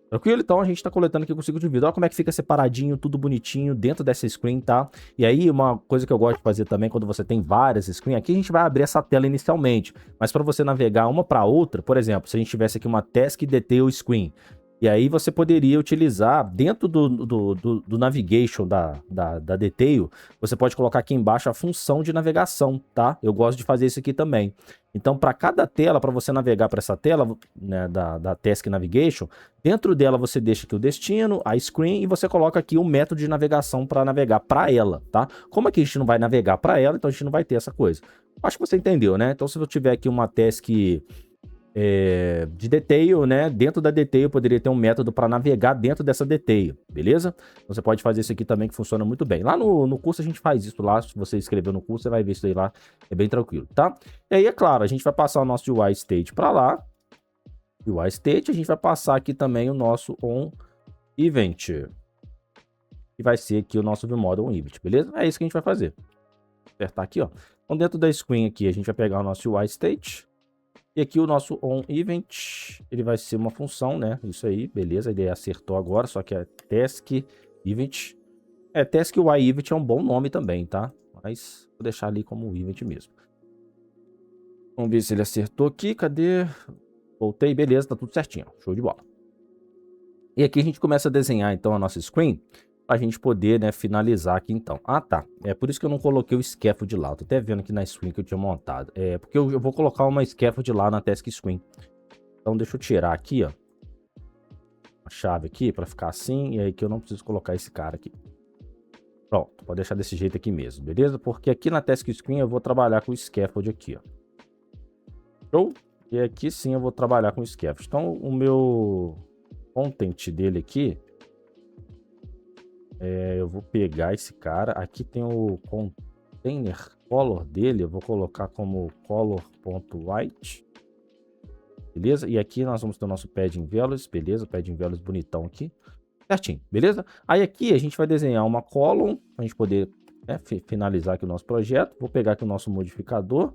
Tranquilo? Então a gente tá coletando aqui com o ciclo de vida. Olha como é que fica separadinho, tudo bonitinho dentro dessa screen, tá? E aí uma coisa que eu gosto de fazer também quando você tem várias screens, aqui a gente vai abrir essa tela inicialmente, mas para você navegar uma para outra, por exemplo, se a gente tivesse aqui uma Task Detail Screen, e aí você poderia utilizar dentro do navigation da Detail, você pode colocar aqui embaixo a função de navegação, tá? Eu gosto de fazer isso aqui também. Então, para cada tela, para você navegar para essa tela, né, da Task Navigation, dentro dela você deixa aqui o destino, a screen, e você coloca aqui o método de navegação para navegar para ela, tá? Como aqui a gente não vai navegar para ela, então a gente não vai ter essa coisa. Acho que você entendeu, né? Então, se eu tiver aqui uma Task de detail, né? Dentro da detail poderia ter um método para navegar dentro dessa detail, beleza? Então você pode fazer isso aqui também que funciona muito bem. Lá no curso a gente faz isso lá, se você escrever no curso você vai ver isso aí lá, é bem tranquilo, tá? E aí, é claro, a gente vai passar o nosso UI state para lá. UI state, a gente vai passar aqui também o nosso onEvent, que vai ser aqui o nosso ViewModel onEvent, beleza? É isso que a gente vai fazer. Vou apertar aqui, ó. Então dentro da screen aqui a gente vai pegar o nosso UI state. E aqui o nosso onEvent, ele vai ser uma função, né? Isso aí, beleza. A ideia acertou agora, só que é taskEvent. TaskUIEvent é um bom nome também, tá? Mas vou deixar ali como event mesmo. Vamos ver se ele acertou aqui. Cadê? Voltei, beleza, tá tudo certinho. Show de bola. E aqui a gente começa a desenhar, então, a nossa screen, pra gente poder, né, finalizar aqui, então. Ah, tá. É por isso que eu não coloquei o scaffold lá. Tô até vendo aqui na screen que eu tinha montado. É porque eu vou colocar uma scaffold lá na task screen. Então, deixa eu tirar aqui, ó. A chave aqui pra ficar assim. E aí que eu não preciso colocar esse cara aqui. Pronto, pode deixar desse jeito aqui mesmo, beleza? Porque aqui na task screen eu vou trabalhar com o scaffold aqui, ó. Show? E aqui sim eu vou trabalhar com o scaffold. Então, o meu content dele aqui... eu vou pegar esse cara. Aqui tem o container color dele. Eu vou colocar como color.white. Beleza? E aqui nós vamos ter o nosso padding values. Beleza? Padding values bonitão aqui. Certinho. Beleza? Aí aqui a gente vai desenhar uma column. Pra gente poder, né, finalizar aqui o nosso projeto. Vou pegar aqui o nosso modificador.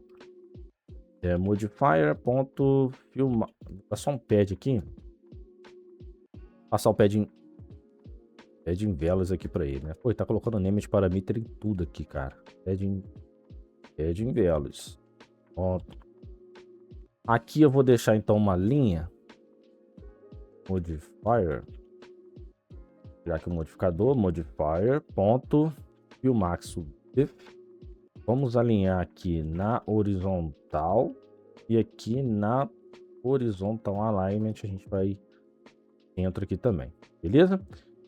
Modifier.filma. Vou dar só um pad aqui. Passar o padding values aqui pra ele, né? Pô, ele tá colocando name de parameter em tudo aqui, cara. Padding values. Pronto. Aqui eu vou deixar então uma linha. Modifier. Já que o modificador, modifier.fillmax. Vamos alinhar aqui na horizontal. E aqui na horizontal alignment a gente vai dentro aqui também. Beleza?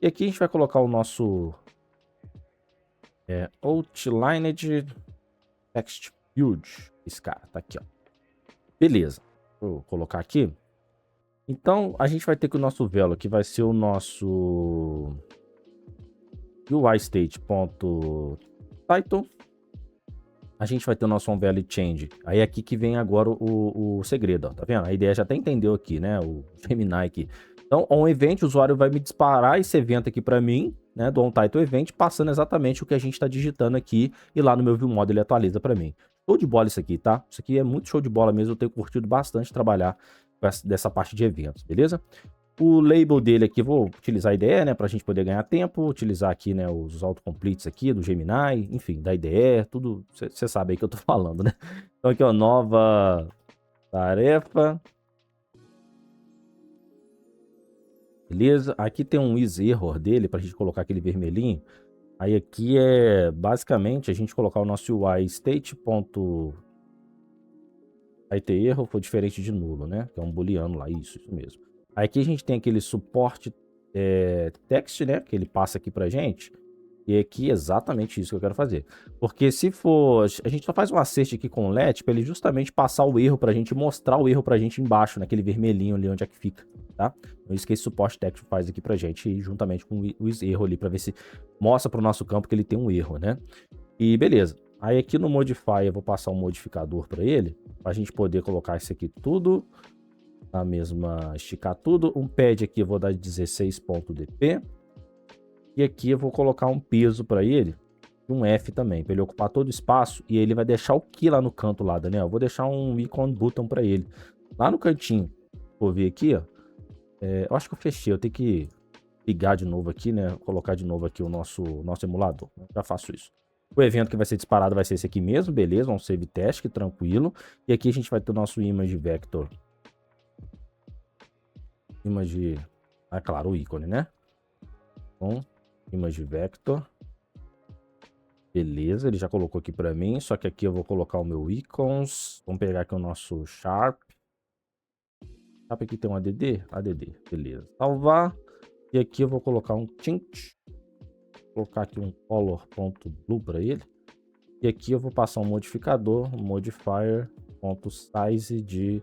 E aqui a gente vai colocar o nosso outlined text field. Esse cara tá aqui, ó. Beleza. Vou colocar aqui. Então, a gente vai ter que o nosso velo aqui vai ser o nosso UIState.title. A gente vai ter o nosso onValueChange. Aí é aqui que vem agora o segredo, ó. Tá vendo? A ideia já até entendeu aqui, né? O Gemini aqui. Então, onEvent, o usuário vai me disparar esse evento aqui para mim, né, do onTitleEvent, passando exatamente o que a gente está digitando aqui, e lá no meu ViewModel ele atualiza para mim. Show de bola isso aqui, tá? Isso aqui é muito show de bola mesmo, eu tenho curtido bastante trabalhar dessa parte de eventos, beleza? O label dele aqui, vou utilizar a IDE, né, para a gente poder ganhar tempo, utilizar aqui, né, os autocompletes aqui do Gemini, enfim, da IDE, tudo, você sabe aí que eu tô falando, né? Então aqui, ó, nova tarefa. Beleza? Aqui tem um is_error dele para a gente colocar aquele vermelhinho. Aí aqui é basicamente a gente colocar o nosso UI state. Aí ter erro foi diferente de nulo, né? Que é um booleano lá, isso mesmo. Aí aqui a gente tem aquele suporte text, né? Que ele passa aqui pra gente. E aqui é exatamente isso que eu quero fazer. Porque se for... A gente só faz um assert aqui com o let para ele justamente passar o erro pra gente, mostrar o erro pra gente embaixo, naquele vermelhinho ali onde é que fica, tá? Então isso que esse suporte text faz aqui pra gente, juntamente com o erro ali, pra ver se mostra pro nosso campo que ele tem um erro, né? E beleza. Aí aqui no Modifier eu vou passar um modificador pra ele, pra gente poder colocar isso aqui tudo na mesma... Esticar tudo. Um pad aqui eu vou dar 16.dp. E aqui eu vou colocar um peso para ele, um F também, para ele ocupar todo o espaço. E ele vai deixar o key lá no canto lá, Daniel. Eu vou deixar um icon button para ele. Lá no cantinho, vou ver aqui, ó. Eu acho que eu fechei, eu tenho que ligar de novo aqui, né? Colocar de novo aqui o nosso emulador. Já faço isso. O evento que vai ser disparado vai ser esse aqui mesmo, beleza? Um save task, tranquilo. E aqui a gente vai ter o nosso image vector. Image... Ah, claro, o ícone, né? Então... Image vector. Beleza, ele já colocou aqui para mim. Só que aqui eu vou colocar o meu icons. Vamos pegar aqui o nosso Sharp. Sharp aqui tem um ADD? ADD, beleza. Salvar. E aqui eu vou colocar um tint. Vou colocar aqui um color.blue para ele. E aqui eu vou passar um modificador, modifier.size de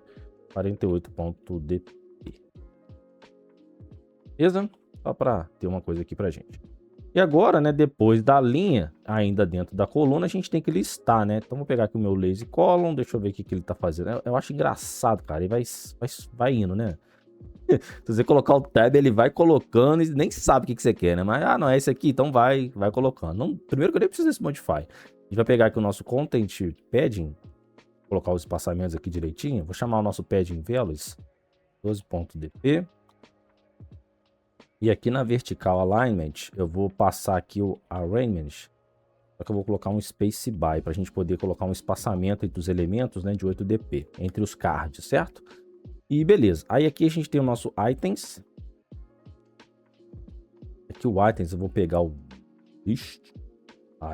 48.dp. Beleza? Só para ter uma coisa aqui pra gente. E agora, né, depois da linha, ainda dentro da coluna, a gente tem que listar, né? Então, vou pegar aqui o meu lazy column, deixa eu ver o que ele tá fazendo. Eu acho engraçado, cara, ele vai indo, né? Se você colocar o tab, ele vai colocando e nem sabe o que você quer, né? Mas, não, é esse aqui, então vai colocando. Não, primeiro que eu nem preciso desse modify. A gente vai pegar aqui o nosso content padding, colocar os espaçamentos aqui direitinho. Vou chamar o nosso padding values, 12.dp. E aqui na vertical alignment, eu vou passar aqui o arrangement. Só que eu vou colocar um space by, para a gente poder colocar um espaçamento entre os elementos, né, de 8dp, entre os cards, certo? E beleza. Aí aqui a gente tem o nosso items. Aqui o items, eu vou pegar o list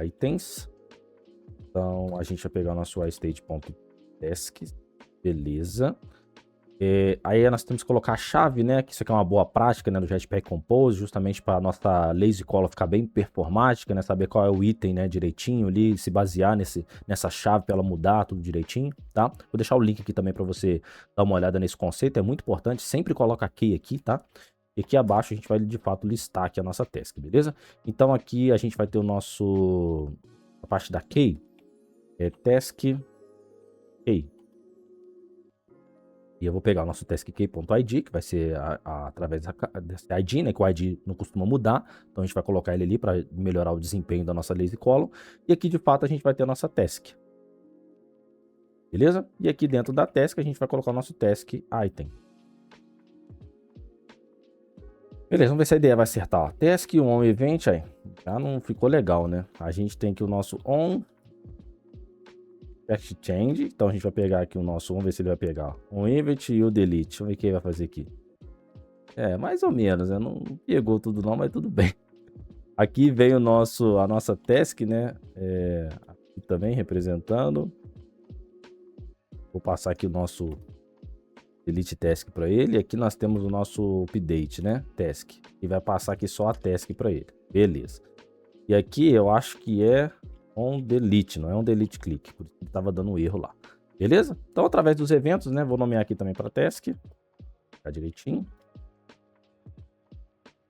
items. Então a gente vai pegar o nosso state.task. Beleza. Aí nós temos que colocar a chave, né? Que isso aqui é uma boa prática, né? Do Jetpack Compose, justamente para a nossa lazy column ficar bem performática, né? Saber qual é o item, né? Direitinho ali, se basear nessa chave para ela mudar tudo direitinho, tá? Vou deixar o link aqui também para você dar uma olhada nesse conceito, é muito importante. Sempre coloca key aqui, tá? E aqui abaixo a gente vai de fato listar aqui a nossa task, beleza? Então aqui a gente vai ter a parte da key, task key. E eu vou pegar o nosso task.key.id, que vai ser através desse ID, né? Que o ID não costuma mudar. Então a gente vai colocar ele ali para melhorar o desempenho da nossa lazy column. E aqui de fato a gente vai ter a nossa task. Beleza? E aqui dentro da task a gente vai colocar o nosso task item. Beleza, vamos ver se a ideia vai acertar. Ó. Task on event, aí já não ficou legal, né? A gente tem aqui o nosso on text change, então a gente vai pegar aqui o nosso, vamos ver se ele vai pegar o event e o delete, vamos ver o que ele vai fazer aqui. Mais ou menos, né? Não pegou tudo não, mas tudo bem. Aqui vem a nossa task, né? Aqui também representando. Vou passar aqui o nosso delete task para ele, e aqui nós temos o nosso update, né? Task, e vai passar aqui só a task para ele, beleza. E aqui eu acho que é on delete, não é um delete click, por isso que estava dando um erro lá, beleza? Então através dos eventos, né, vou nomear aqui também para task, ficar direitinho.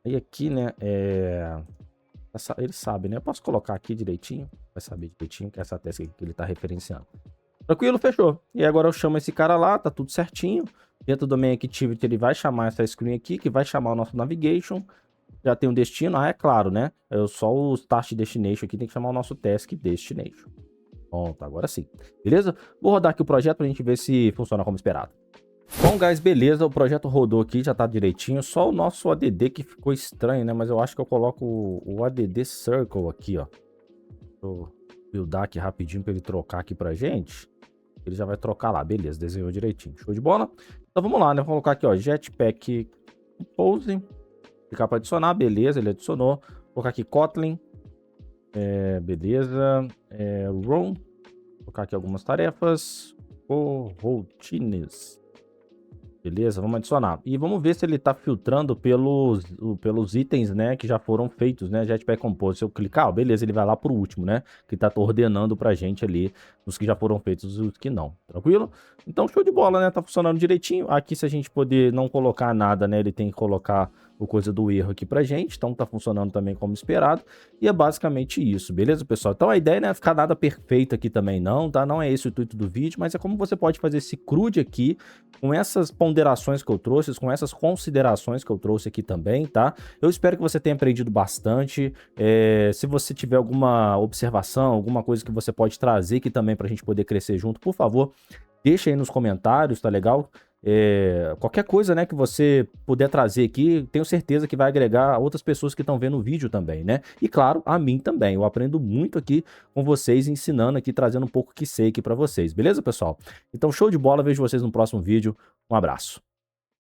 E aqui, né, ele sabe, né, eu posso colocar aqui direitinho, vai saber direitinho que é essa task que ele está referenciando. Tranquilo, fechou. E agora eu chamo esse cara lá, tá tudo certinho. Dentro do main activity ele vai chamar essa screen aqui, que vai chamar o nosso navigation. Já tem um destino, é claro, né? Só o start destination aqui tem que chamar o nosso task destination. Pronto, agora sim. Beleza? Vou rodar aqui o projeto pra gente ver se funciona como esperado. Bom, guys, beleza. O projeto rodou aqui, já tá direitinho. Só o nosso ADD que ficou estranho, né? Mas eu acho que eu coloco o ADD Circle aqui, ó. Vou buildar aqui rapidinho pra ele trocar aqui pra gente. Ele já vai trocar lá, beleza, desenhou direitinho. Show de bola? Então vamos lá, né? Vou colocar aqui, ó, Jetpack Compose. Clicar para adicionar, beleza, ele adicionou. Vou colocar aqui Kotlin, beleza, Room, vou colocar aqui algumas tarefas, routines, beleza, vamos adicionar. E vamos ver se ele está filtrando pelos itens, né, que já foram feitos, né, Jetpack Compose. Se eu clicar, ó, beleza, ele vai lá pro último, né, que está ordenando pra gente ali os que já foram feitos e os que não, tranquilo? Então show de bola, né, tá funcionando direitinho. Aqui se a gente poder não colocar nada, né, ele tem que colocar o coisa do erro aqui pra gente, então tá funcionando também como esperado, e é basicamente isso, beleza, pessoal? Então a ideia não é ficar nada perfeito aqui também não, tá? Não é esse o intuito do vídeo, mas é como você pode fazer esse CRUD aqui, com essas ponderações que eu trouxe, com essas considerações que eu trouxe aqui também, tá? Eu espero que você tenha aprendido bastante. Se você tiver alguma observação, alguma coisa que você pode trazer aqui também pra gente poder crescer junto, por favor, deixa aí nos comentários, tá legal? Qualquer coisa, né, que você puder trazer aqui, tenho certeza que vai agregar outras pessoas que estão vendo o vídeo também, né? E claro, a mim também. Eu aprendo muito aqui com vocês, ensinando aqui, trazendo um pouco que sei aqui pra vocês, beleza, pessoal? Então, show de bola, vejo vocês no próximo vídeo. Um abraço.